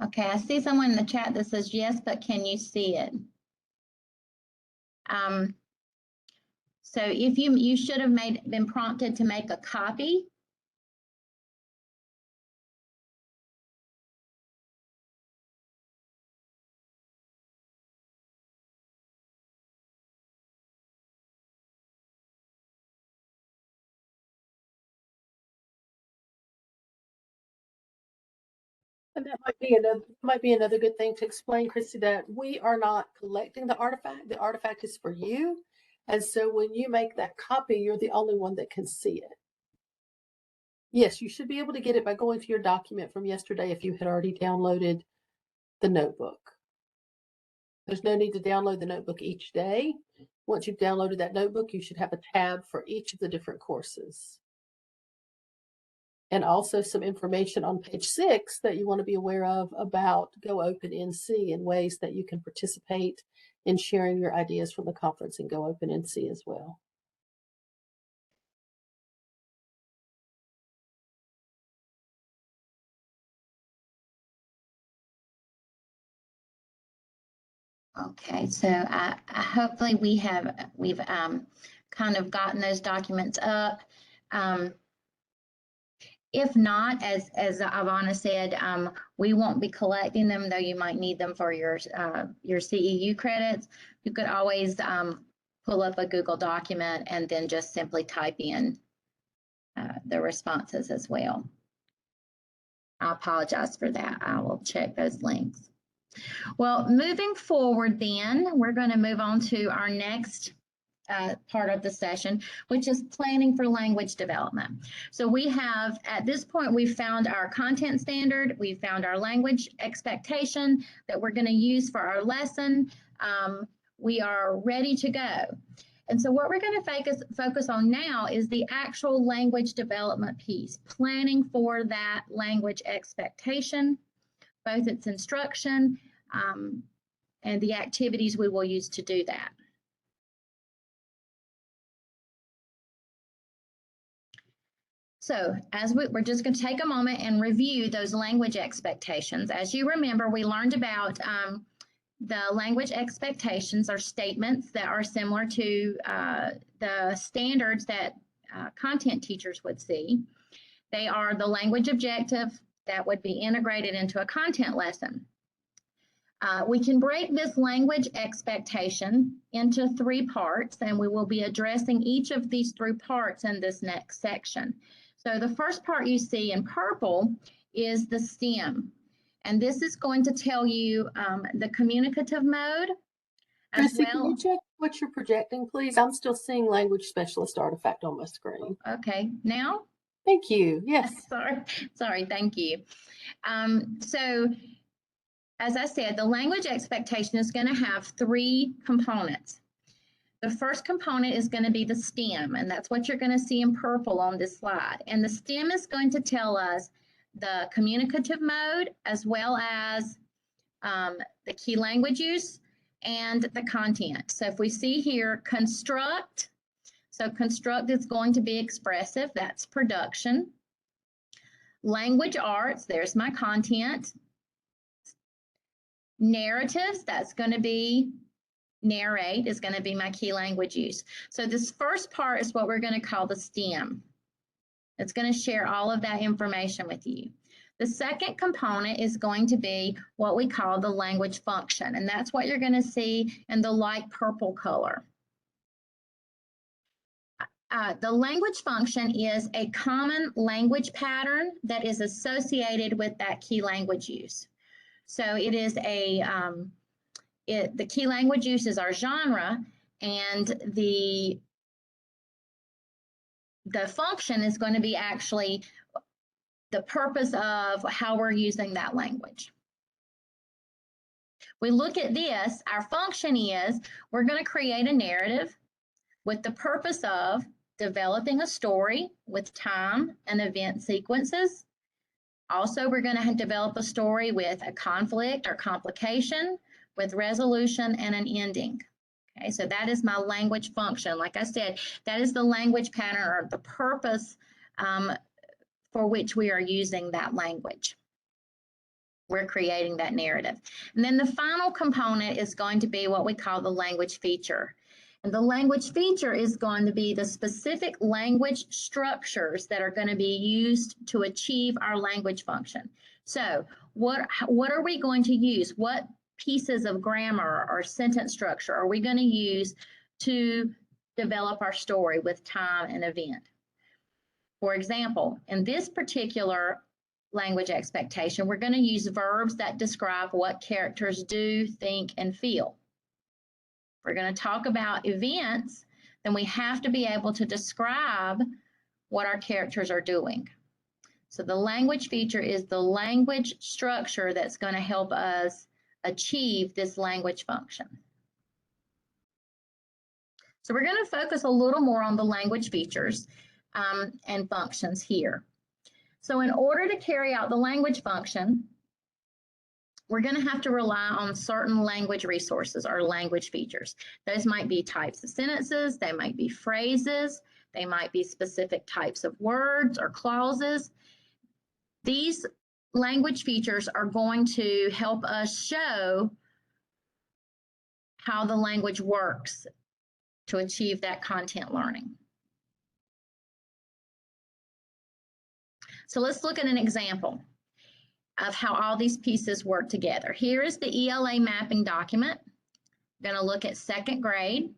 Okay, I see someone in the chat that says yes, but can you see it? So if you should have been prompted to make a copy. And that might be another good thing to explain, Christy, that we are not collecting the artifact. The artifact is for you. And so when you make that copy, you're the only one that can see it. Yes, you should be able to get it by going to your document from yesterday if you had already downloaded the notebook. There's no need to download the notebook each day. Once you've downloaded that notebook, you should have a tab for each of the different courses. And also some information on page 6 that you want to be aware of about Go Open NC and ways that you can participate in sharing your ideas from the conference in Go Open NC as well. Okay, so hopefully we've kind of gotten those documents up. If not, as Ivana said, we won't be collecting them, though you might need them for your CEU credits. You could always pull up a Google document and then just simply type in the responses as well. I apologize for that. I will check those links. Well, moving forward then, we're going to move on to our next part of the session, which is planning for language development. So we have, at this point, we've found our content standard, we've found our language expectation that we're going to use for our lesson. We are ready to go. And so what we're going to focus on now is the actual language development piece, planning for that language expectation, both its instruction and the activities we will use to do that. So we're just going to take a moment and review those language expectations. As you remember, we learned about the language expectations are statements that are similar to the standards that content teachers would see. They are the language objective that would be integrated into a content lesson. We can break this language expectation into 3 parts, and we will be addressing each of these 3 parts in this next section. So the first part you see in purple is the STEM, and this is going to tell you the communicative mode. Chrissy, can you check what you're projecting, please? I'm still seeing language specialist artifact on my screen. Okay, now? Thank you. Yes. Sorry, thank you. So, as I said, the language expectation is going to have 3 components. The first component is going to be the STEM, and that's what you're going to see in purple on this slide. And the STEM is going to tell us the communicative mode, as well as the key language use and the content. So if we see here, construct, so construct is going to be expressive, that's production. Language arts, there's my content. Narratives, that's going to be narrate, is going to be my key language use. So this first part is what we're going to call the STEM. It's going to share all of that information with you. The second component is going to be what we call the language function, and that's what you're going to see in the light purple color. The language function is a common language pattern that is associated with that key language use. So it is the key language use is our genre, and the function is going to be actually the purpose of how we're using that language. We look at this, our function is we're going to create a narrative with the purpose of developing a story with time and event sequences. Also, we're going to develop a story with a conflict or complication, with resolution and an ending. Okay, so that is my language function. Like I said, that is the language pattern or the purpose for which we are using that language. We're creating that narrative. And then the final component is going to be what we call the language feature. And the language feature is going to be the specific language structures that are going to be used to achieve our language function. So what are we going to use? What pieces of grammar or sentence structure are we going to use to develop our story with time and event? For example, in this particular language expectation, we're going to use verbs that describe what characters do, think, and feel. If we're going to talk about events, then we have to be able to describe what our characters are doing. So the language feature is the language structure that's going to help us achieve this language function. So we're going to focus a little more on the language features and functions here. So in order to carry out the language function, we're going to have to rely on certain language resources or language features. Those might be types of sentences, they might be phrases, they might be specific types of words or clauses. These language features are going to help us show how the language works to achieve that content learning. So let's look at an example of how all these pieces work together. Here is the ELA mapping document. We're going to look at 2nd grade.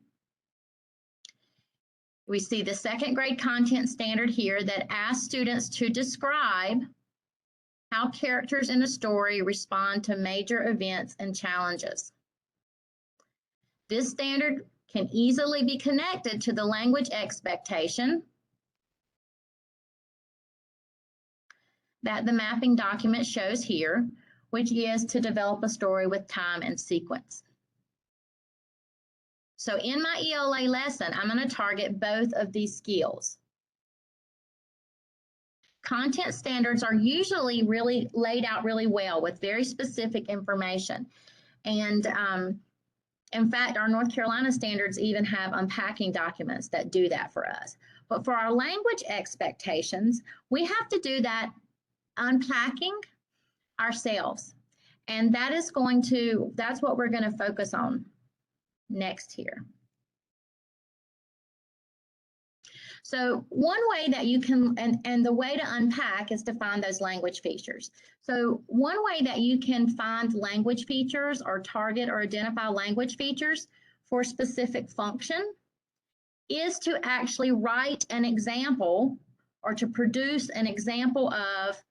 We see the 2nd grade content standard here that asks students to describe how characters in a story respond to major events and challenges. This standard can easily be connected to the language expectation that the mapping document shows here, which is to develop a story with time and sequence. So in my ELA lesson, I'm going to target both of these skills. Content standards are usually really laid out really well with very specific information. And in fact, our North Carolina standards even have unpacking documents that do that for us. But for our language expectations, we have to do that unpacking ourselves. And that's what we're going to focus on next here. So one way that you can, and the way to unpack is to find those language features. So one way that you can find language features or target or identify language features for a specific function is to actually write an example or to produce an example of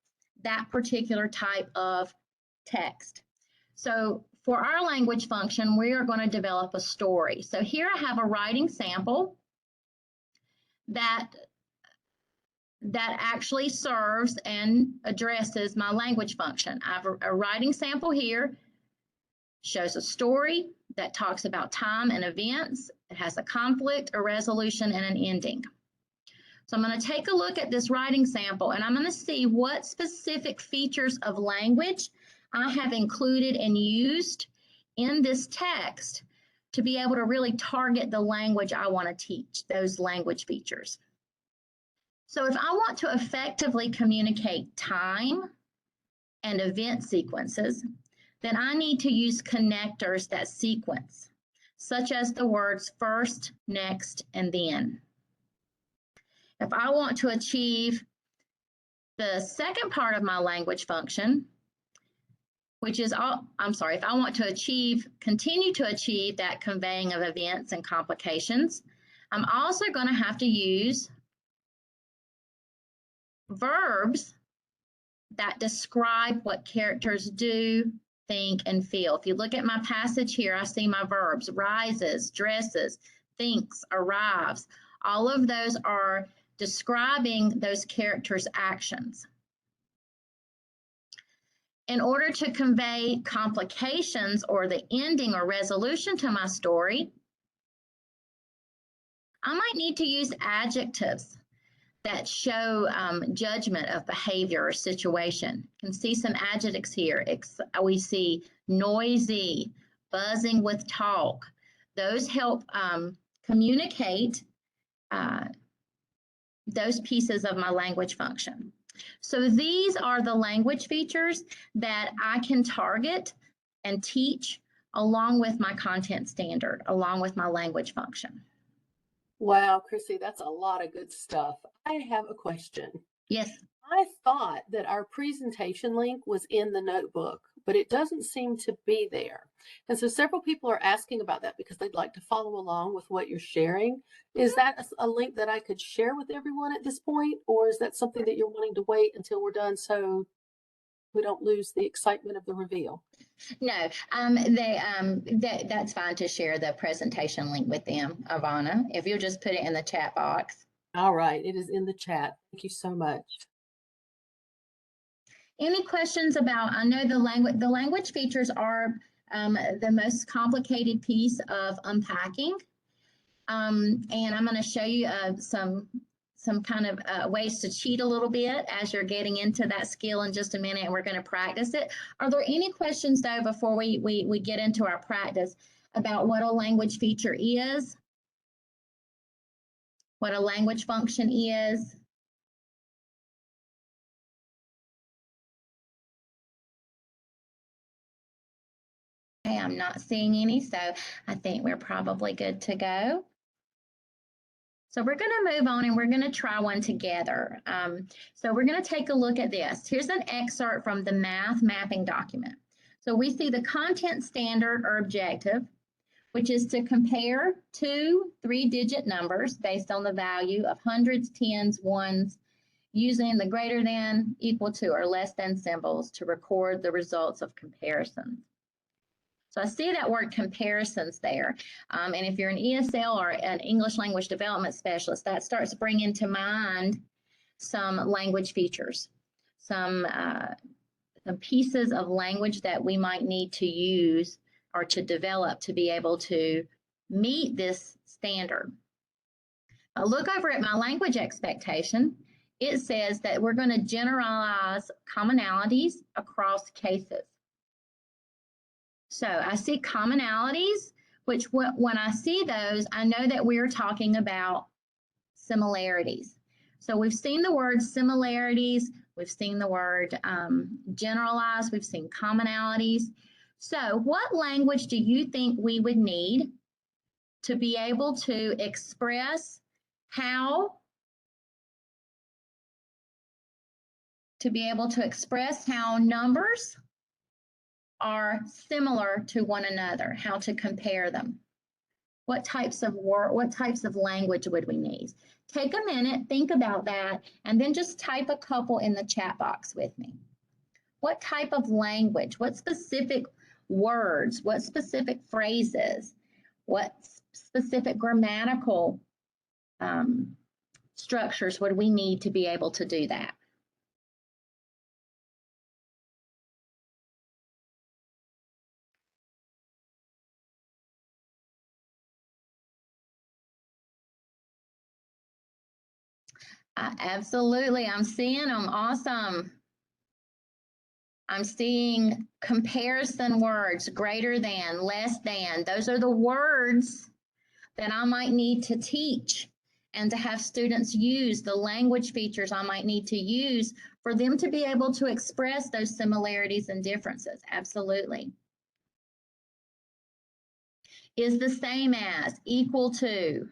that particular type of text. So for our language function, we are going to develop a story. So here I have a writing sample that actually serves and addresses my language function. I have a writing sample here, shows a story that talks about time and events. It has a conflict, a resolution, and an ending. So I'm going to take a look at this writing sample, and I'm going to see what specific features of language I have included and used in this text to be able to really target the language I want to teach, those language features. So if I want to effectively communicate time and event sequences, then I need to use connectors that sequence, such as the words first, next, and then. If I want to achieve the second part of my language function, which is if I want to continue to achieve that conveying of events and complications, I'm also going to have to use verbs that describe what characters do, think, and feel. If you look at my passage here, I see my verbs: rises, dresses, thinks, arrives. All of those are describing those characters' actions. In order to convey complications or the ending or resolution to my story, I might need to use adjectives that show judgment of behavior or situation. You can see some adjectives here. We see noisy, buzzing with talk. Those help communicate those pieces of my language function. So these are the language features that I can target and teach along with my content standard, along with my language function. Wow, Chrissy, that's a lot of good stuff. I have a question. Yes. I thought that our presentation link was in the notebook, but it doesn't seem to be there. And so several people are asking about that because they'd like to follow along with what you're sharing. Is that a link that I could share with everyone at this point, or is that something that you're wanting to wait until we're done so we don't lose the excitement of the reveal? No, that's fine to share the presentation link with them, Ivana, if you'll just put it in the chat box. All right, it is in the chat. Thank you so much. Any questions about, I know the language features are the most complicated piece of unpacking. And I'm going to show you some kind of ways to cheat a little bit as you're getting into that skill in just a minute, and we're going to practice it. Are there any questions though before we get into our practice about what a language feature is, what a language function is? Okay, I'm not seeing any, so I think we're probably good to go. So we're going to move on and we're going to try one together. So we're going to take a look at this. Here's an excerpt from the math mapping document. So we see the content standard or objective, which is to compare two 3-digit numbers based on the value of hundreds, tens, ones, using the greater than, equal to, or less than symbols to record the results of comparison. So I see that word comparisons there. And if you're an ESL or an English language development specialist, that starts bringing to mind some language features, some pieces of language that we might need to use or to develop to be able to meet this standard. I look over at my language expectation. It says that we're going to generalize commonalities across cases. So I see commonalities, which when I see those, I know that we're talking about similarities. So we've seen the word similarities We've seen the word generalize. We've seen commonalities. So what language do you think we would need to be able to express how numbers are similar to one another, how to compare them? What types of language would we need? Take a minute, think about that, and then just type a couple in the chat box with me. What type of language? What specific words? What specific phrases? What specific grammatical structures would we need to be able to do that? Absolutely, I'm seeing them. Awesome. I'm seeing comparison words, greater than, less than. Those are the words that I might need to teach and to have students use, the language features I might need to use for them to be able to express those similarities and differences. Absolutely. Is the same as, equal to.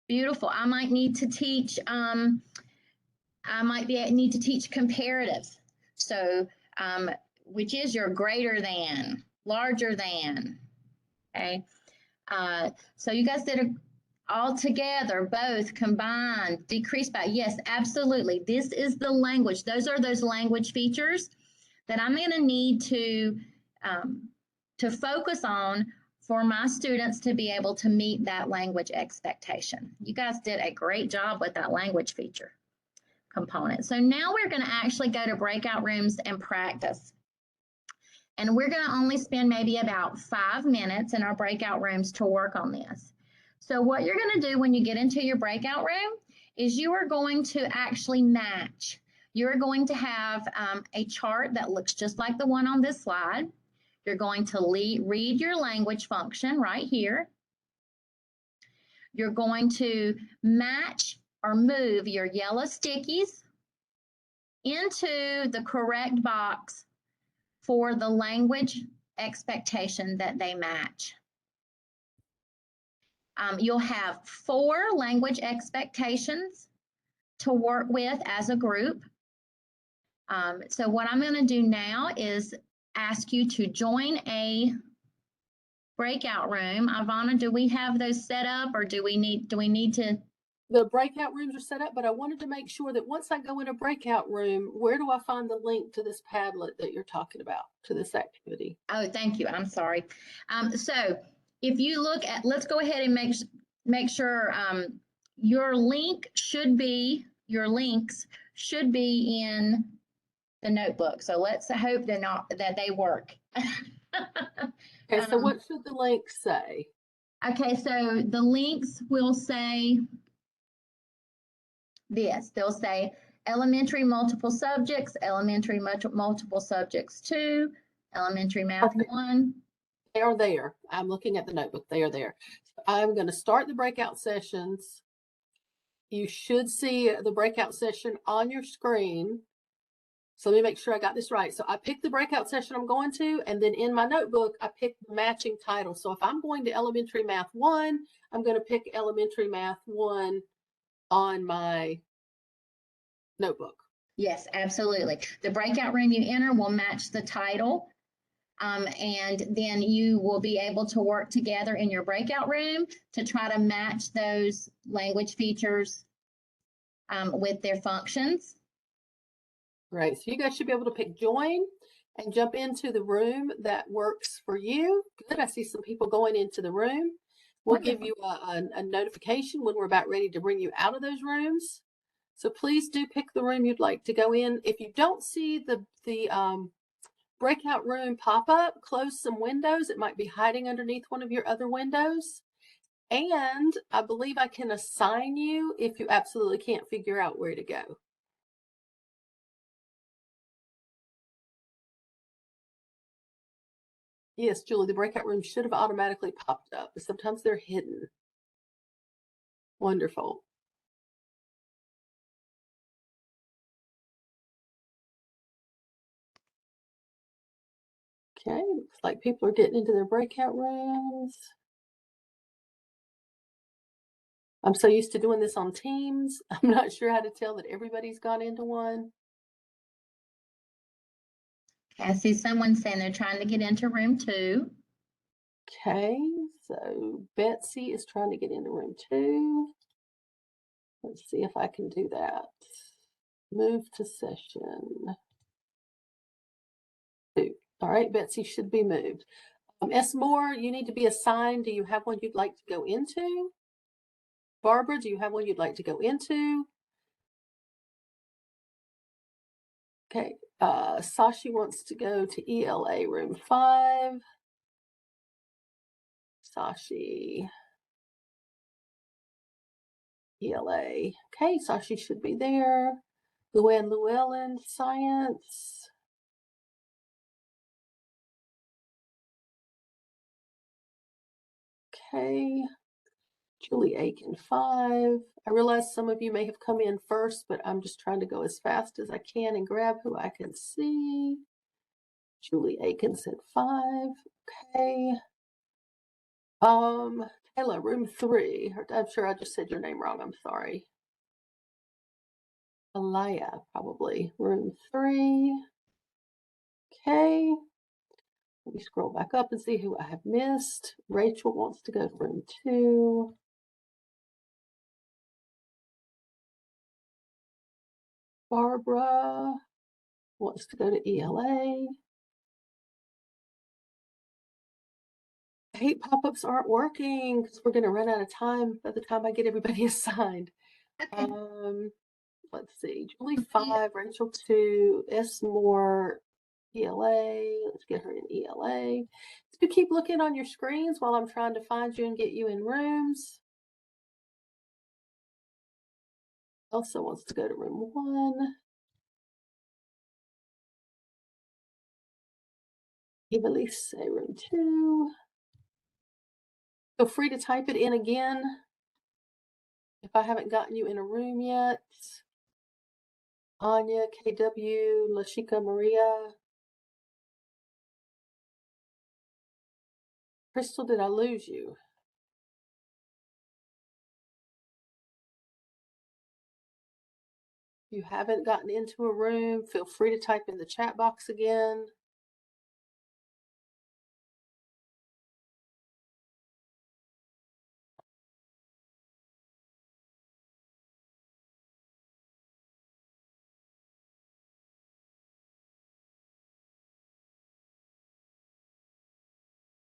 Beautiful. I might need to teach need to teach comparatives. So, which is your greater than, larger than, okay? So you guys did all together, both, combined, decreased by, yes, absolutely. This is the language. Those are those language features that I'm gonna need to focus on for my students to be able to meet that language expectation. You guys did a great job with that language feature component. So now we're going to actually go to breakout rooms and practice. And we're going to only spend maybe about 5 minutes in our breakout rooms to work on this. So what you're going to do when you get into your breakout room is you are going to actually match. You're going to have a chart that looks just like the one on this slide. You're going to read your language function right here. You're going to match or move your yellow stickies into the correct box for the language expectation that they match. You'll have 4 language expectations to work with as a group. So what I'm going to do now is ask you to join a breakout room. Ivana, do we have those set up, or do we need to? The breakout rooms are set up, but I wanted to make sure that once I go in a breakout room, where do I find the link to this Padlet that you're talking about, to this activity? Oh, thank you. I'm sorry. So if you look at, let's go ahead and make sure your links should be in the notebook. So let's hope that they work. Okay, so what should the link say? Okay, so the links will say this. They'll say elementary multiple subjects, elementary multiple subjects 2, elementary math 1. They are there. I'm looking at the notebook. They are there. So I'm going to start the breakout sessions. You should see the breakout session on your screen. So let me make sure I got this right. So I picked the breakout session I'm going to, and then in my notebook, I picked the matching title. So if I'm going to elementary math 1, I'm going to pick elementary math 1 on my notebook. Yes, absolutely. The breakout room you enter will match the title. And then you will be able to work together in your breakout room to try to match those language features with their functions. Right, so you guys should be able to pick join and jump into the room that works for you. Good, I see some people going into the room. We'll give you a notification when we're about ready to bring you out of those rooms. So please do pick the room you'd like to go in. If you don't see the breakout room pop up, close some windows. It might be hiding underneath one of your other windows. And I believe I can assign you if you absolutely can't figure out where to go. Yes, Julie, the breakout room should have automatically popped up, but sometimes they're hidden. Wonderful. Okay, looks like people are getting into their breakout rooms. I'm so used to doing this on Teams. I'm not sure how to tell that everybody's gone into one. Okay, I see someone saying they're trying to get into room 2. Okay, so Betsy is trying to get into room 2. Let's see if I can do that. Move to session 2. All right, Betsy should be moved. S. Moore, you need to be assigned. Do you have one you'd like to go into? Barbara, do you have one you'd like to go into? Okay, Sashi wants to go to ELA room 5. Sashi, ELA. Okay, Sashi should be there. Luann Llewellyn, science. Okay. Julie Aiken, 5. I realize some of you may have come in first, but I'm just trying to go as fast as I can and grab who I can see. Julie Aiken said 5. Okay. Taylor, room 3. I'm sure I just said your name wrong. I'm sorry. Alaya, probably. Room 3. Okay. Let me scroll back up and see who I have missed. Rachel wants to go to room 2. Barbara wants to go to ELA. I hate pop-ups aren't working because we're going to run out of time by the time I get everybody assigned. Okay. Let's see. Julie 5, Rachel 2, S. Moore, ELA. Let's get her in ELA. So keep looking on your screens while I'm trying to find you and get you in rooms. Elsa wants to go to room 1. Evelise, room 2. Feel free to type it in again if I haven't gotten you in a room yet. Anya, KW, Lashika Maria. Crystal, did I lose you? If you haven't gotten into a room, feel free to type in the chat box again.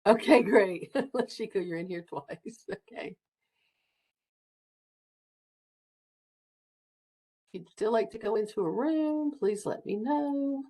Okay, great. Lashika, you're in here twice. Okay. If you'd still like to go into a room, please let me know.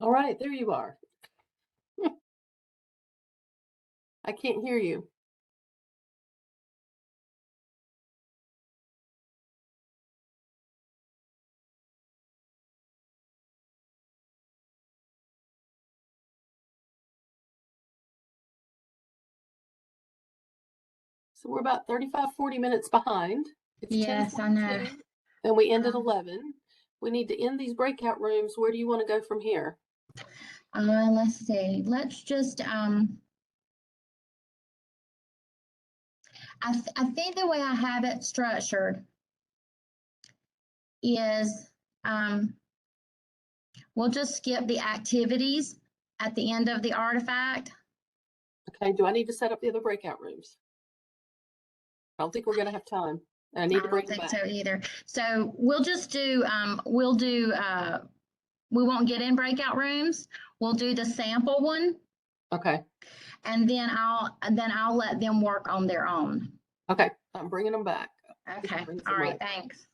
All right, there you are. I can't hear you. So we're about 35, 40 minutes behind. It's Yes, I know. 10:42, and we end at 11. We need to end these breakout rooms. Where do you want to go from here? Let's see. Let's just, I think the way I have it structured is we'll just skip the activities at the end of the artifact. Okay, do I need to set up the other breakout rooms? I don't think we're going to have time. And I need to bring I don't them think back. so either. So we'll just do, we won't get in breakout rooms. We'll do the sample one, Okay, and then I'll let them work on their own. okay, I'm bringing them back. Okay, Bring all right, somebody. thanks.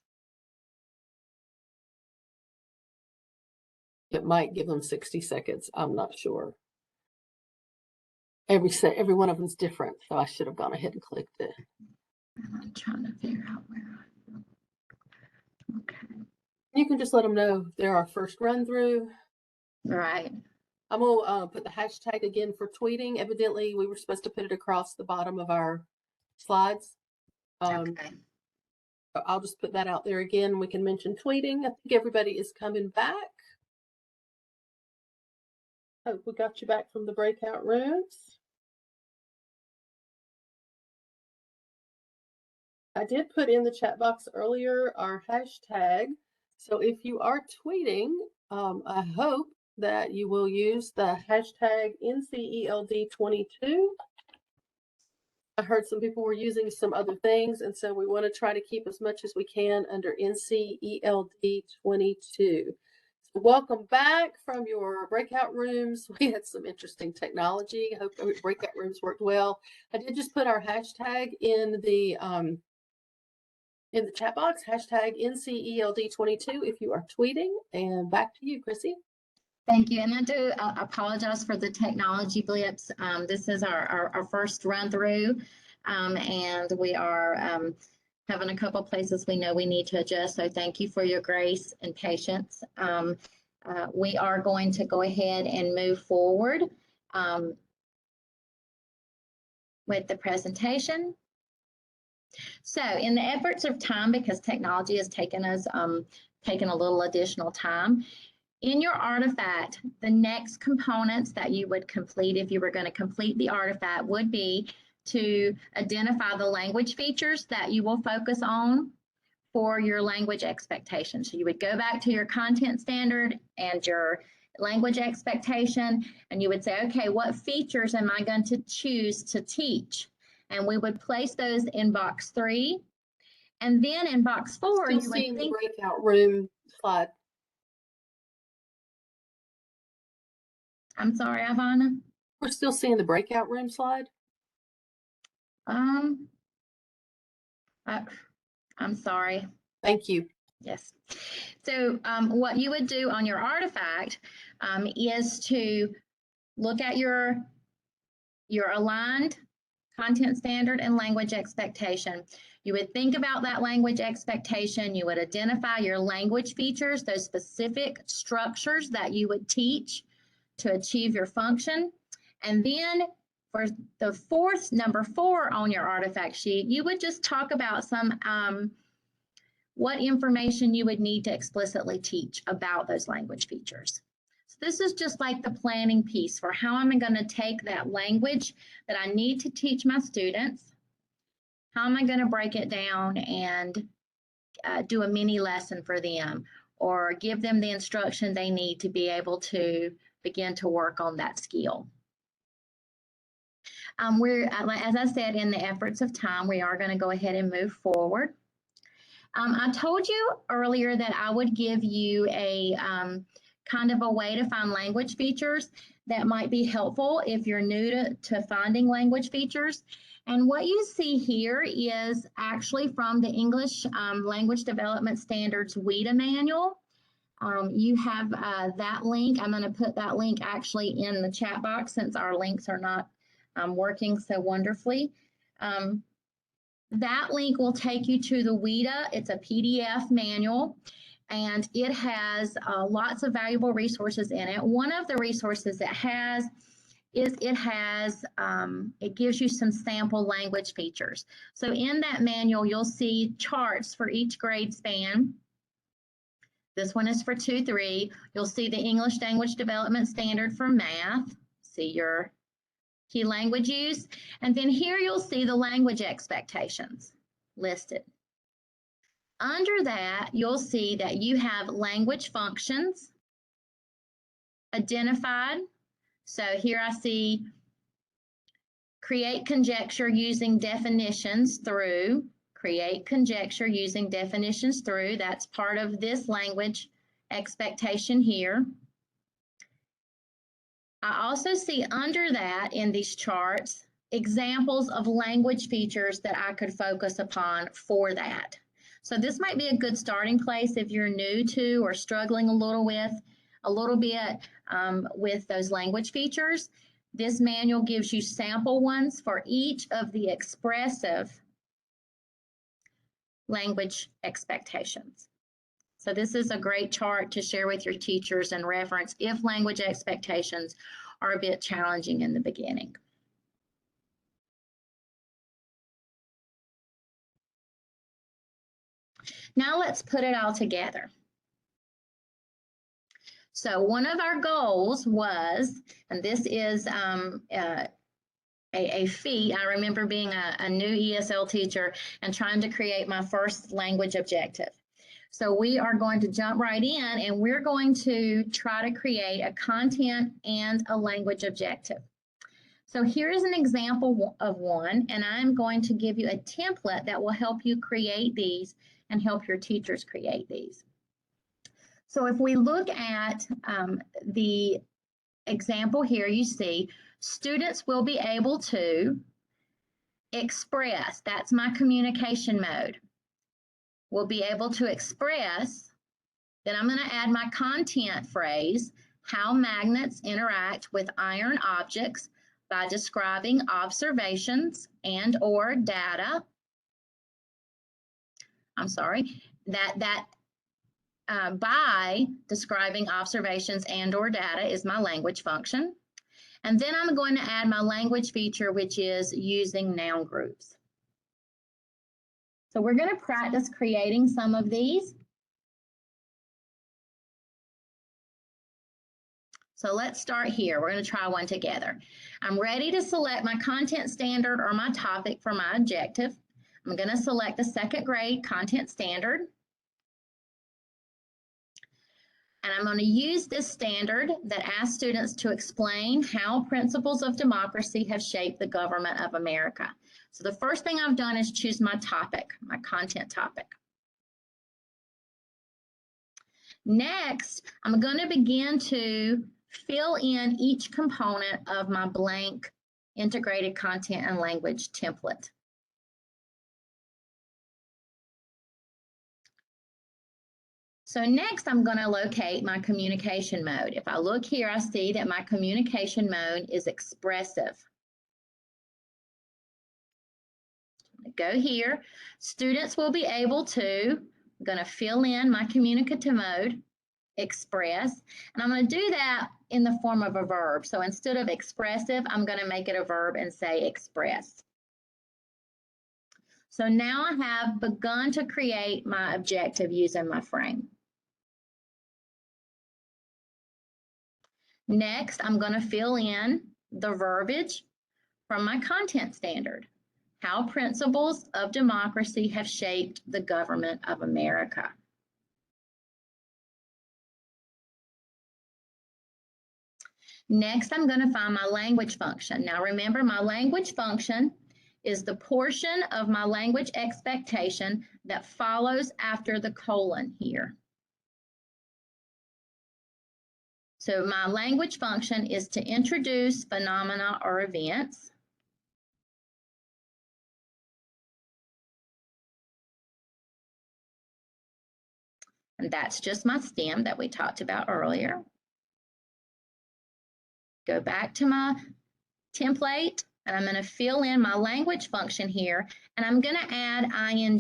It might give them 60 seconds. I'm not sure. Every one of them's different, so I should have gone ahead and clicked it. I'm trying to figure out where. Okay. You can just let them know they're our first run through. Right. I'm gonna put the hashtag again for tweeting. Evidently, we were supposed to put it across the bottom of our slides. Okay. I'll just put that out there again. We can mention tweeting. I think everybody is coming back. Hope we got you back from the breakout rooms. I did put in the chat box earlier our hashtag. So if you are tweeting, I hope that you will use the hashtag NCELD22. I heard some people were using some other things, and so we want to try to keep as much as we can under NCELD22. So welcome back from your breakout rooms. We had some interesting technology. I hope breakout rooms worked well. I did just put our hashtag in the chat box, hashtag NCELD22 if you are tweeting. And back to you, Chrissy. Thank you. And I do apologize for the technology blips. This is our first run through, and we are having a couple places we know we need to adjust. So thank you for your grace and patience. We are going to go ahead and move forward with the presentation. So in the efforts of time, because technology has taken us taken a little additional time, in your artifact, the next components that you would complete if you were going to complete the artifact would be to identify the language features that you will focus on for your language expectation. So you would go back to your content standard and your language expectation, and you would say, okay, what features am I going to choose to teach? And we would place those in box 3. And then in box 4, you would think the breakout room slide. I'm sorry, Ivana. We're still seeing the breakout room slide. I'm sorry. Thank you. Yes. So what you would do on your artifact is to look at your aligned content standard and language expectation. You would think about that language expectation. You would identify your language features, those specific structures that you would teach to achieve your function. And then for the number 4 on your artifact sheet, you would just talk about some what information you would need to explicitly teach about those language features. So this is just like the planning piece for how am I going to take that language that I need to teach my students, how am I going to break it down and do a mini lesson for them, or give them the instruction they need to be able to begin to work on that skill. As I said, in the efforts of time, we are going to go ahead and move forward. I told you earlier that I would give you a kind of a way to find language features that might be helpful if you're new to finding language features. And what you see here is actually from the English Language Development Standards WIDA manual. You have that link. I'm going to put that link actually in the chat box since our links are not working so wonderfully. That link will take you to the WIDA. It's a PDF manual, and it has lots of valuable resources in it. One of the resources it has is it gives you some sample language features. So in that manual, you'll see charts for each grade span. This one is for 2-3. You'll see the English Language Development Standard for math. See your key language use. And then here you'll see the language expectations listed. Under that, you'll see that you have language functions identified. So here I see create conjecture using definitions through. Create conjecture using definitions through. That's part of this language expectation here. I also see under that in these charts examples of language features that I could focus upon for that. So this might be a good starting place if you're new to or struggling a little bit with those language features. This manual gives you sample ones for each of the expressive language expectations. So this is a great chart to share with your teachers and reference if language expectations are a bit challenging in the beginning. Now let's put it all together. So one of our goals was, and this is a feat. I remember being a new ESL teacher and trying to create my first language objective. So we are going to jump right in and we're going to try to create a content and a language objective. So here is an example of one, and I'm going to give you a template that will help you create these and help your teachers create these. So if we look at the example here, you see students will be able to express, that's my communication mode. We'll be able to express, then I'm going to add my content phrase, how magnets interact with iron objects by describing observations and or data. I'm sorry, by describing observations and or data is my language function. And then I'm going to add my language feature, which is using noun groups. So we're going to practice creating some of these. So let's start here. We're going to try one together. I'm ready to select my content standard or my topic for my objective. I'm going to select the second grade content standard. And I'm going to use this standard that asks students to explain how principles of democracy have shaped the government of America. So the first thing I've done is choose my topic, my content topic. Next, I'm going to begin to fill in each component of my blank integrated content and language template. So next, I'm going to locate my communication mode. If I look here, I see that my communication mode is expressive. Go here. Students will be able to, I'm going to fill in my communicative mode, express, and I'm going to do that in the form of a verb. So instead of expressive, I'm going to make it a verb and say express. So now I have begun to create my objective using my frame. Next, I'm going to fill in the verbiage from my content standard. How principles of democracy have shaped the government of America. Next, I'm going to find my language function. Now remember, my language function is the portion of my language expectation that follows after the colon here. So my language function is to introduce phenomena or events. And that's just my stem that we talked about earlier. Go back to my template, and I'm going to fill in my language function here, and I'm going to add ing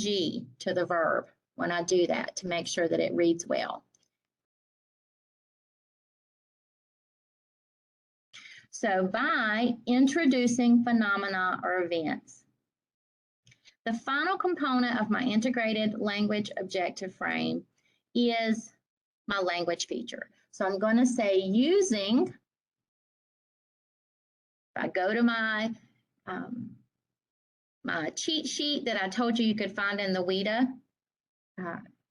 to the verb when I do that to make sure that it reads well. So by introducing phenomena or events, the final component of my integrated language objective frame is my language feature. So I'm going to say using, if I go to my cheat sheet that I told you could find in the WIDA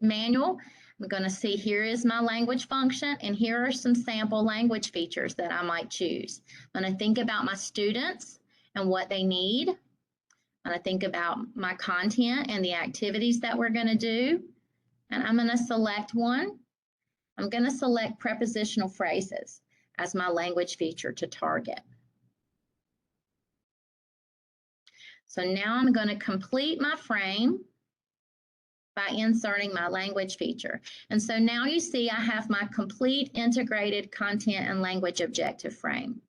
manual, I'm going to see here is my language function, and here are some sample language features that I might choose. I'm going to think about my students and what they need. I'm going to think about my content and the activities that we're going to do, and I'm going to select one. I'm going to select prepositional phrases as my language feature to target. So now I'm going to complete my frame by inserting my language feature. And so now you see I have my complete integrated content and language objective frame.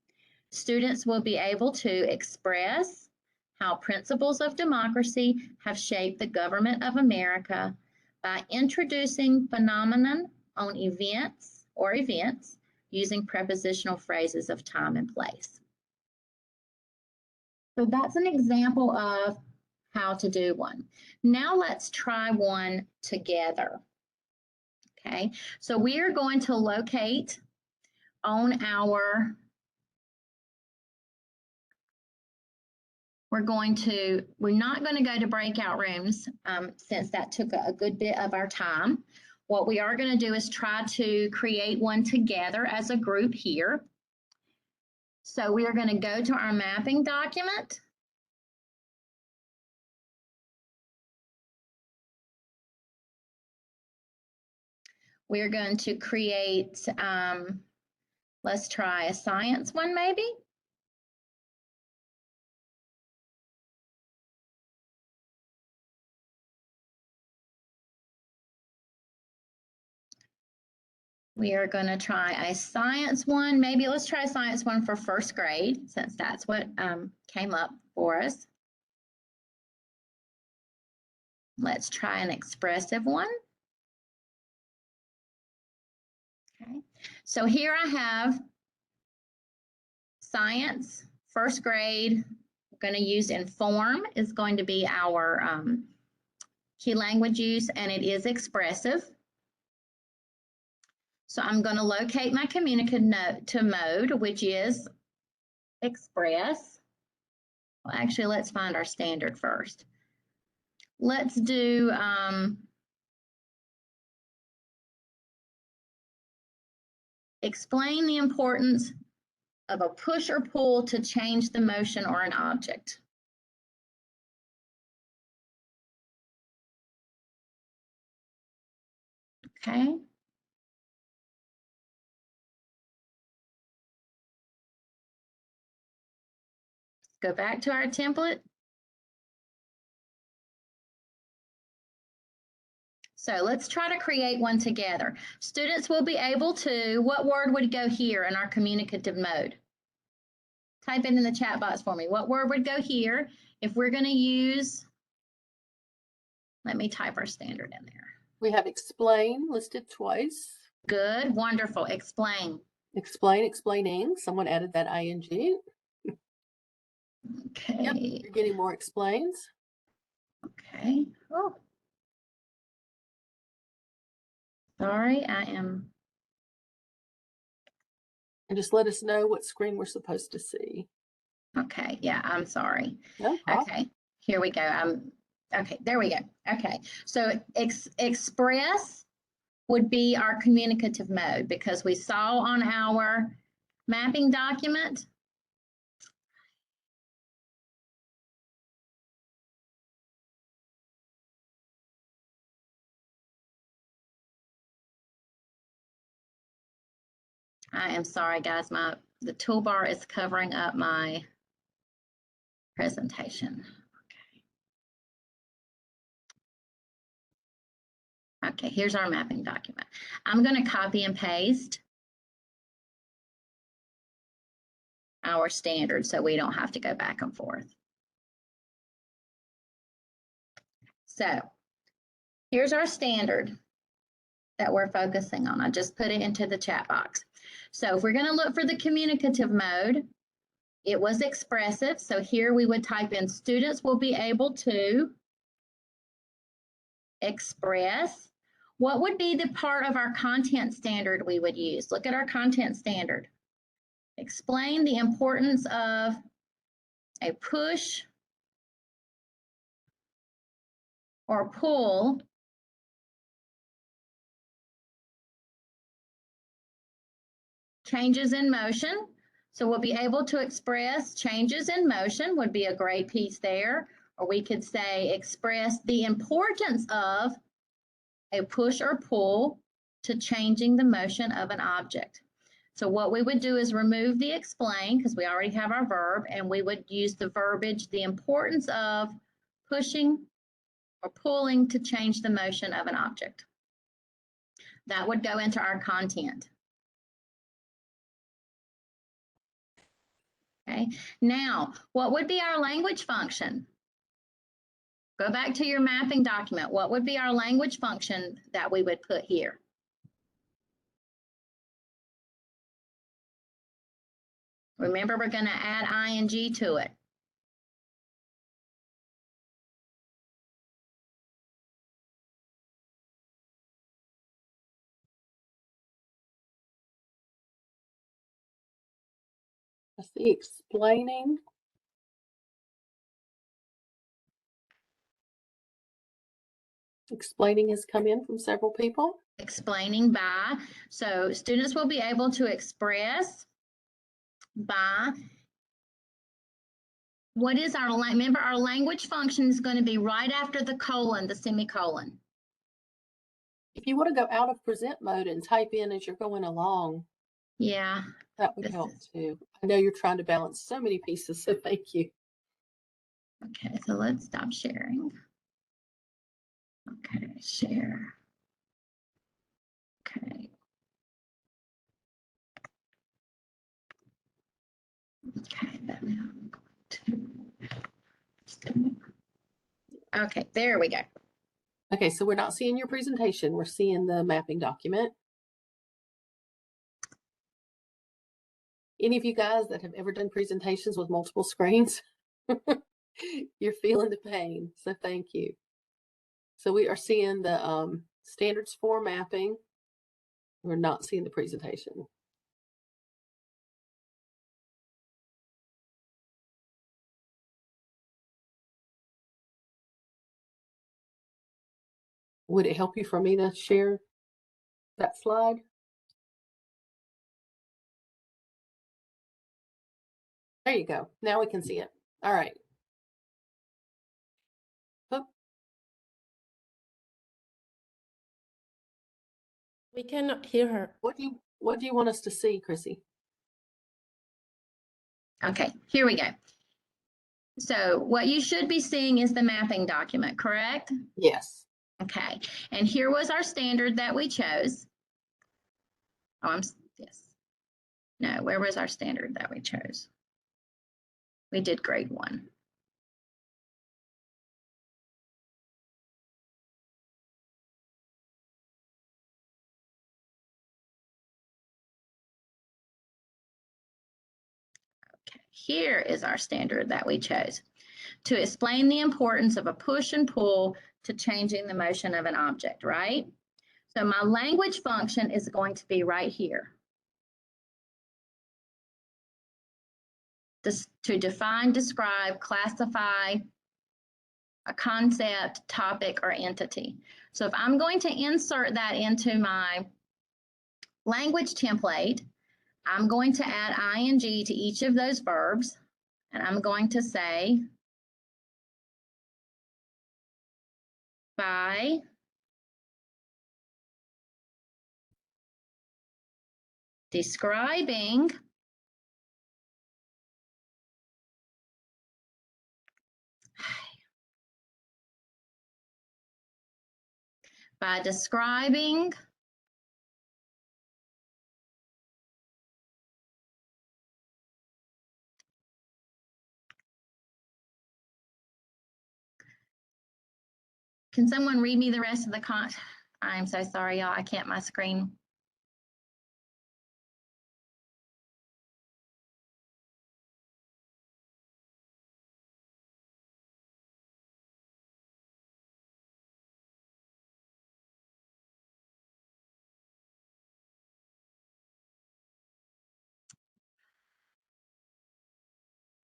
Students will be able to express how principles of democracy have shaped the government of America by introducing phenomenon on events using prepositional phrases of time and place. So that's an example of how to do one. Now let's try one together. Okay, so we are going to locate on our, we're not going to go to breakout rooms since that took a good bit of our time. What we are going to do is try to create one together as a group here. So we are going to go to our mapping document. We're going to create, let's try a science one maybe. We are going to try a science one. Maybe let's try a science one for first grade, since that's what came up for us. Let's try an expressive one. Okay, so here I have science, first grade. I'm going to use inform is going to be our key language use, and it is expressive. So I'm going to locate my communicative mode, which is express. Well, actually, let's find our standard first. Let's do explain the importance of a push or pull to change the motion or an object. Okay. Go back to our template. So let's try to create one together. Students will be able to, what word would go here in our communicative mode? Type it in the chat box for me. What word would go here if we're going to use, let me type our standard in there. We have explain listed twice. Good, wonderful, explain. Explain, explaining. Someone added that ing. Okay. Yep, you're getting more explains. Okay. Oh. Sorry, I am. And just let us know what screen we're supposed to see. Okay, yeah, I'm sorry. No problem. Okay, here we go. Okay, there we go. Okay, so express would be our communicative mode because we saw on our mapping document. I am sorry, guys. The toolbar is covering up my presentation. Okay, here's our mapping document. I'm going to copy and paste our standard so we don't have to go back and forth. So here's our standard that we're focusing on. I just put it into the chat box. So if we're going to look for the communicative mode, it was expressive. So here we would type in students will be able to express. What would be the part of our content standard we would use? Look at our content standard. Explain the importance of a push or pull changes in motion. So we'll be able to express changes in motion would be a great piece there. Or we could say express the importance of a push or pull to changing the motion of an object. So what we would do is remove the explain because we already have our verb, and we would use the verbiage, the importance of pushing or pulling to change the motion of an object. That would go into our content. Okay, now what would be our language function? Go back to your mapping document. What would be our language function that we would put here? Remember, we're going to add ing to it. I see explaining. Explaining has come in from several people. Explaining by. So students will be able to express by. What is our, remember our language function is going to be right after the colon, the semicolon. If you want to go out of present mode and type in as you're going along, yeah, that would help too. I know you're trying to balance so many pieces, so thank you. Okay, so let's stop sharing. Okay, share. Okay. Okay, that now I'm going to. Okay, there we go. Okay, so we're not seeing your presentation. We're seeing the mapping document. Any of you guys that have ever done presentations with multiple screens, you're feeling the pain, so thank you. So we are seeing the standards for mapping. We're not seeing the presentation. Would it help you for me to share that slide? There you go. Now we can see it. All right. Oh. We cannot hear her. What do you want us to see, Chrissy? Okay, here we go. So what you should be seeing is the mapping document, correct? Yes. Okay, and here was our standard that we chose. Oh, yes. No, where was our standard that we chose? We did grade 1. Okay, here is our standard that we chose. To explain the importance of a push and pull to changing the motion of an object, right? So my language function is going to be right here. This, to define, describe, classify a concept, topic, or entity. So if I'm going to insert that into my language template, I'm going to add ing to each of those verbs, and I'm going to say by describing by describing Can someone read me the rest of the I'm so sorry, y'all. I can't, my screen.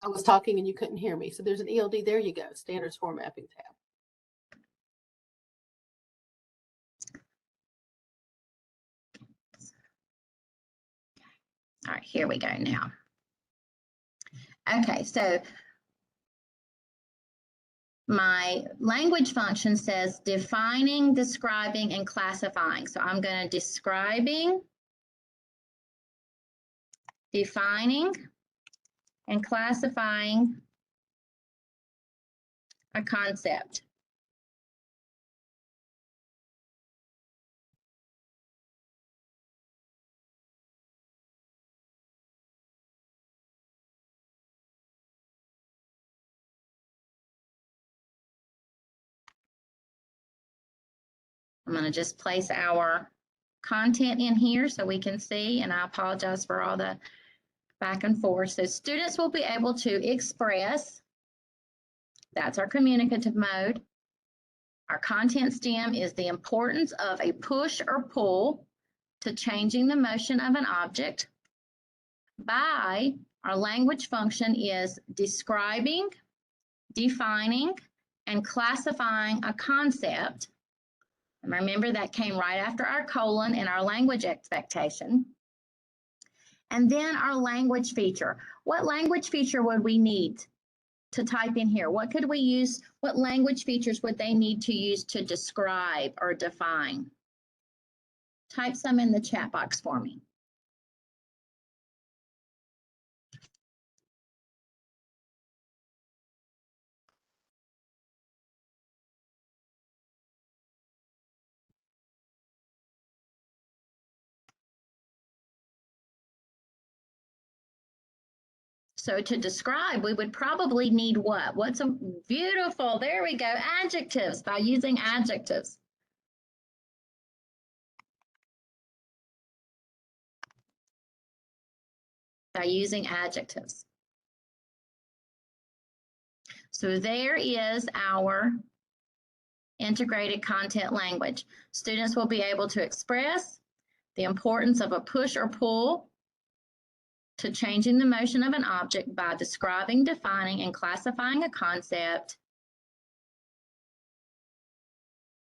I was talking and you couldn't hear me. So there's an ELD. There you go. Standards Formatting tab. All right, here we go now. Okay, so my language function says defining, describing, and classifying. So I'm going to describing, defining, and classifying a concept. I'm going to just place our content in here so we can see, and I apologize for all the back and forth. So students will be able to express, that's our communicative mode. Our content stem is the importance of a push or pull to changing the motion of an object. By, our language function is describing, defining, and classifying a concept. And remember that came right after our colon in our language expectation. And then our language feature. What language feature would we need to type in here? What could we use? What language features would they need to use to describe or define? Type some in the chat box for me. So to describe, we would probably need what? What's a beautiful, there we go, adjectives, by using adjectives. By using adjectives. So there is our integrated content language. Students will be able to express the importance of a push or pull to changing the motion of an object by describing, defining, and classifying a concept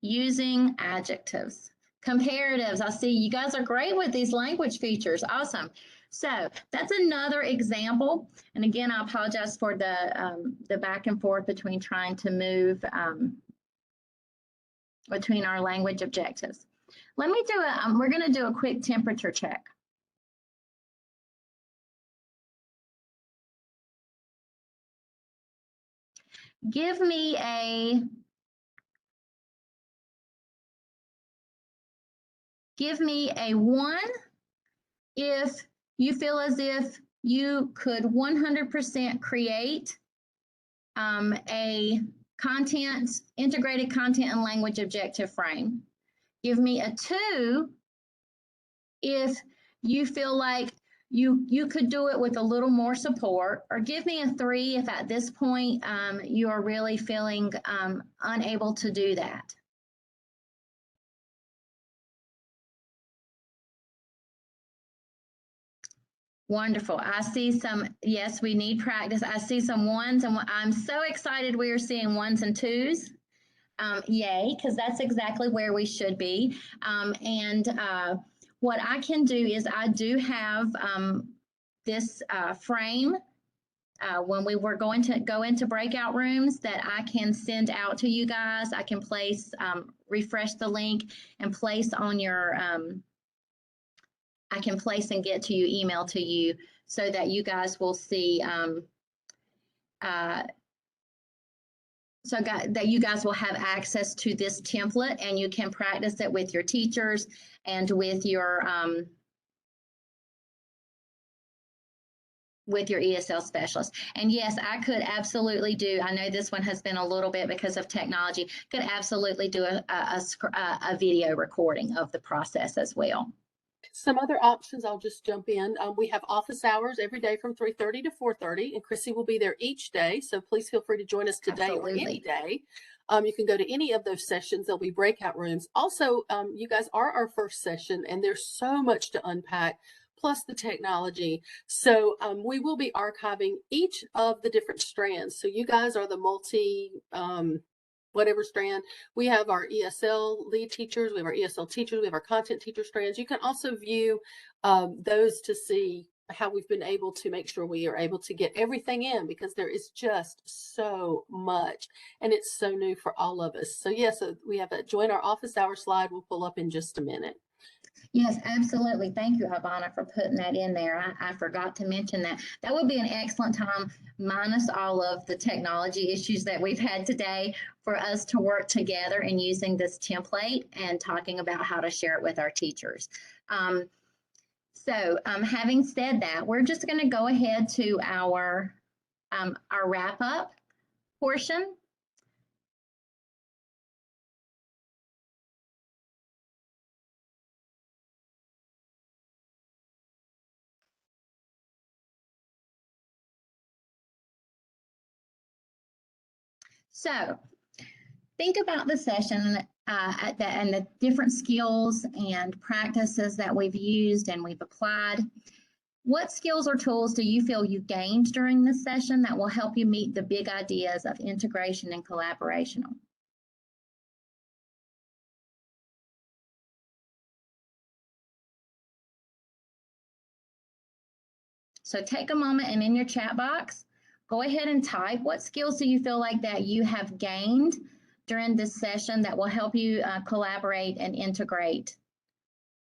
using adjectives. Comparatives, I see you guys are great with these language features. Awesome. So that's another example. And again, I apologize for the back and forth between trying to move between our language objectives. Let me do we're going to do a quick temperature check. Give me a 1 if you feel as if you could 100% create a integrated content and language objective frame. Give me a 2 if you feel like you could do it with a little more support, or give me a 3 if at this point you are really feeling unable to do that. Wonderful. I see some, yes, we need practice. I see some 1s, and I'm so excited we are seeing 1s and 2s. Yay, because that's exactly where we should be. What I can do is I do have this frame when we were going to go into breakout rooms that I can send out to you guys. I can place, refresh the link and place on your, I can place and get to you, email to you, so that you guys will see So that you guys will have access to this template and you can practice it with your teachers and with your ESL specialist. And yes, I could absolutely do, I know this one has been a little bit because of technology, could absolutely do a video recording of the process as well. Some other options, I'll just jump in. We have office hours every day from 3:30 to 4:30, and Chrissy will be there each day. So please feel free to join us today or any day. You can go to any of those sessions. There'll be breakout rooms. Also, you guys are our first session, and there's so much to unpack, plus the technology. So we will be archiving each of the different strands. So you guys are the whatever strand. We have our ESL lead teachers, we have our ESL teachers, we have our content teacher strands. You can also view those to see how we've been able to make sure we are able to get everything in, because there is just so much and it's so new for all of us. So yes, we have a join our office hour slide we'll pull up in just a minute. Yes, absolutely. Thank you, Havana, for putting that in there. I forgot to mention that. That would be an excellent time, minus all of the technology issues that we've had today, for us to work together in using this template and talking about how to share it with our teachers. Having said that, we're just going to go ahead to our wrap-up portion. So think about the session and the different skills and practices that we've used and we've applied. What skills or tools do you feel you gained during this session that will help you meet the big ideas of integration and collaboration? So take a moment and in your chat box, go ahead and type what skills do you feel like that you have gained during this session that will help you collaborate and integrate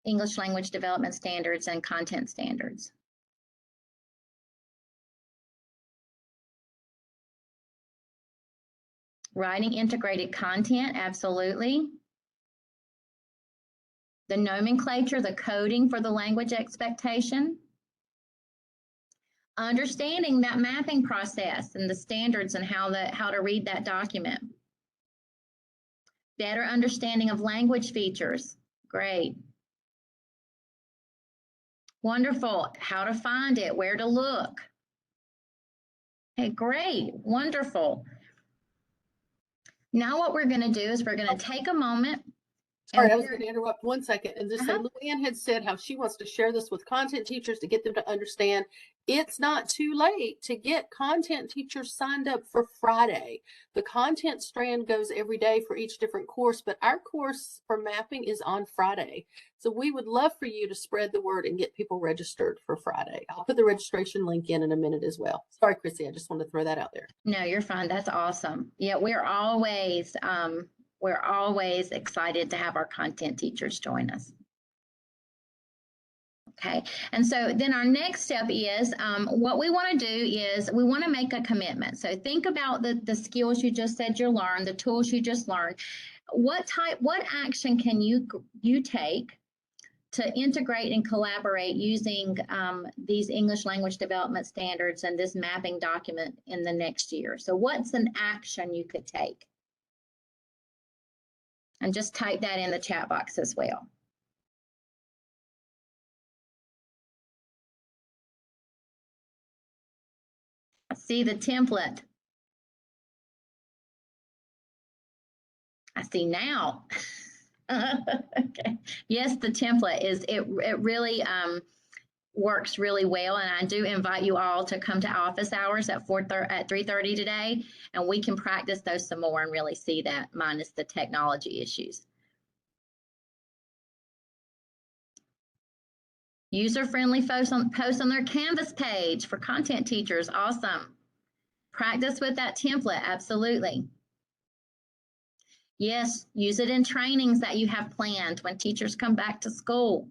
English language development standards and content standards. Writing integrated content, absolutely. The nomenclature, the coding for the language expectation. Understanding that mapping process and the standards and how to read that document. Better understanding of language features. Great. Wonderful. How to find it, where to look. Okay, great. Wonderful. Now what we're going to do is we're going to take a moment. Sorry, I was going to interrupt 1 second and just say, Luann had said how she wants to share this with content teachers to get them to understand it's not too late to get content teachers signed up for Friday. The content strand goes every day for each different course, but our course for mapping is on Friday. So we would love for you to spread the word and get people registered for Friday. I'll put the registration link in a minute as well. Sorry, Chrissy, I just wanted to throw that out there. No, you're fine. That's awesome. Yeah, we're always excited to have our content teachers join us. Okay, and so then our next step is what we want to do is we want to make a commitment. So think about the skills you just said you learned, the tools you just learned. What action can you take to integrate and collaborate using these English language development standards and this mapping document in the next year? So what's an action you could take? And just type that in the chat box as well. I see the template. I see now. Okay. Yes, the template it really works really well, and I do invite you all to come to office hours at 3:30 today, and we can practice those some more and really see that minus the technology issues. User-friendly posts on their Canvas page for content teachers. Awesome. Practice with that template. Absolutely. Yes, use it in trainings that you have planned when teachers come back to school.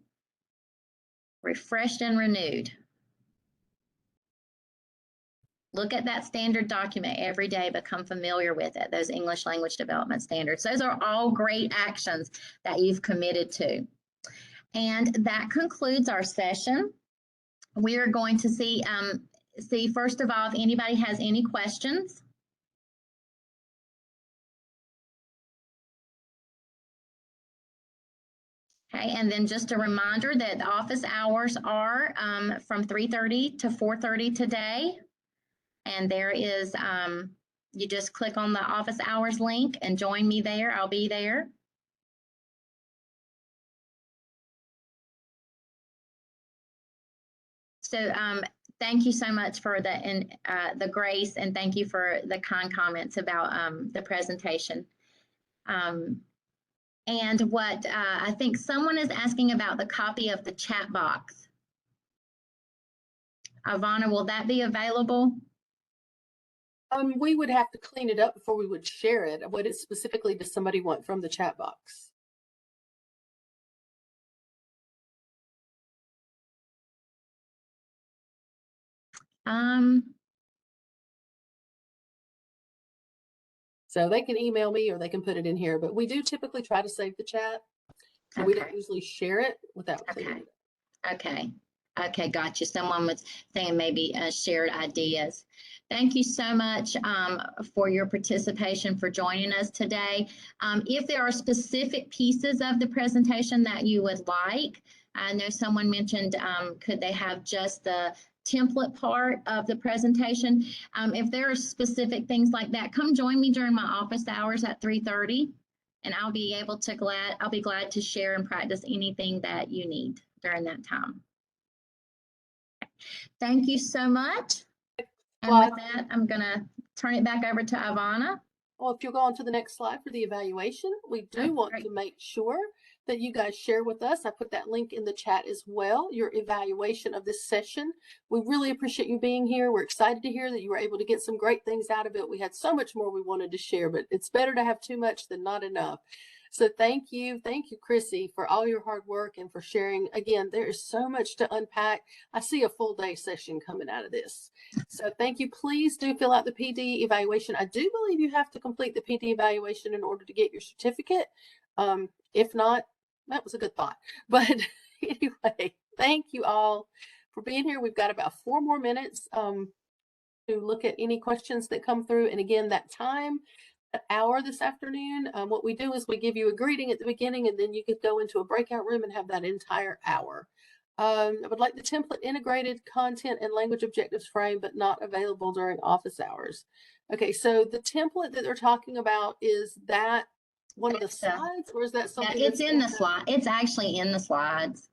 Refreshed and renewed. Look at that standard document every day, become familiar with it, those English language development standards. Those are all great actions that you've committed to. And that concludes our session. We are going to see first of all, if anybody has any questions. Okay, and then just a reminder that the office hours are from 3:30 to 4:30 today. And there is, you just click on the office hours link and join me there. I'll be there. So thank you so much for the grace, and thank you for the kind comments about the presentation. And what I think someone is asking about the copy of the chat box. Ivana, will that be available? We would have to clean it up before we would share it. What is specifically does somebody want from the chat box? So they can email me or they can put it in here, but we do typically try to save the chat. So we don't usually share it without cleaning it up. Okay, gotcha. Someone was saying maybe shared ideas. Thank you so much for your participation, for joining us today. If there are specific pieces of the presentation that you would like, I know someone mentioned, could they have just the template part of the presentation? If there are specific things like that, come join me during my office hours at 3:30, and I'll be glad to share and practice anything that you need during that time. Thank you so much. And with that, I'm going to turn it back over to Ivana. Well, if you'll go on to the next slide for the evaluation, we do want to make sure that you guys share with us. I put that link in the chat as well, your evaluation of this session. We really appreciate you being here. We're excited to hear that you were able to get some great things out of it. We had so much more we wanted to share, but it's better to have too much than not enough. So thank you, Chrissy, for all your hard work and for sharing. Again, there is so much to unpack. I see a full day session coming out of this. So thank you. Please do fill out the PD evaluation. I do believe you have to complete the PD evaluation in order to get your certificate. If not, that was a good thought. But anyway, thank you all for being here. We've got about 4 more minutes to look at any questions that come through. And again, that time, hour this afternoon, what we do is we give you a greeting at the beginning, and then you could go into a breakout room and have that entire hour. I would like the template integrated content and language objectives frame, but not available during office hours. Okay, so the template that they're talking about, is that one of the slides, or is that something? It's in the slide. It's actually in the slides.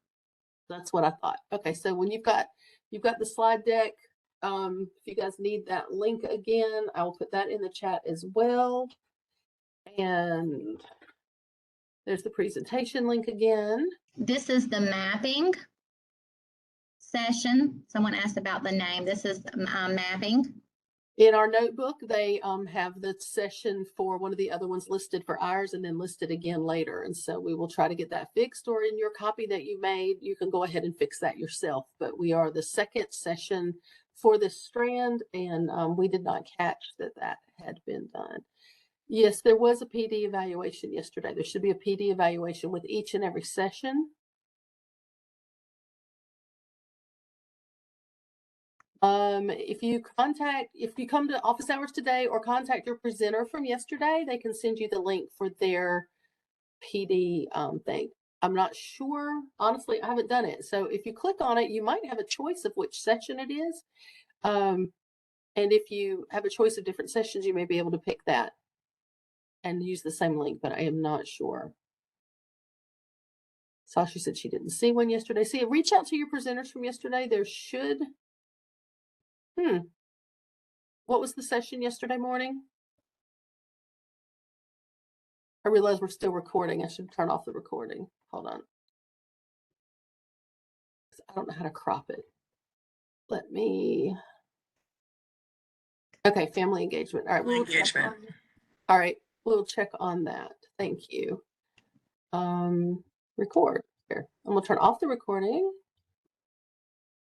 That's what I thought. Okay, so when you've got the slide deck, if you guys need that link again, I will put that in the chat as well. And there's the presentation link again. This is the mapping session. Someone asked about the name. This is mapping. In our notebook, they have the session for one of the other ones listed for ours and then listed again later. And so we will try to get that fixed, or in your copy that you made, you can go ahead and fix that yourself. But we are the second session for this strand, and we did not catch that had been done. Yes, there was a PD evaluation yesterday. There should be a PD evaluation with each and every session. If you come to office hours today or contact your presenter from yesterday, they can send you the link for their PD thing. I'm not sure. Honestly, I haven't done it. So if you click on it, you might have a choice of which session it is. And if you have a choice of different sessions, you may be able to pick that and use the same link, but I am not sure. Sasha said she didn't see one yesterday. See, reach out to your presenters from yesterday. There should. What was the session yesterday morning? I realize we're still recording. I should turn off the recording. Hold on. I don't know how to crop it. Let me. Okay, family engagement. All right, we'll engagement. All right, we'll check on that. Thank you. Record here. I'm gonna turn off the recording.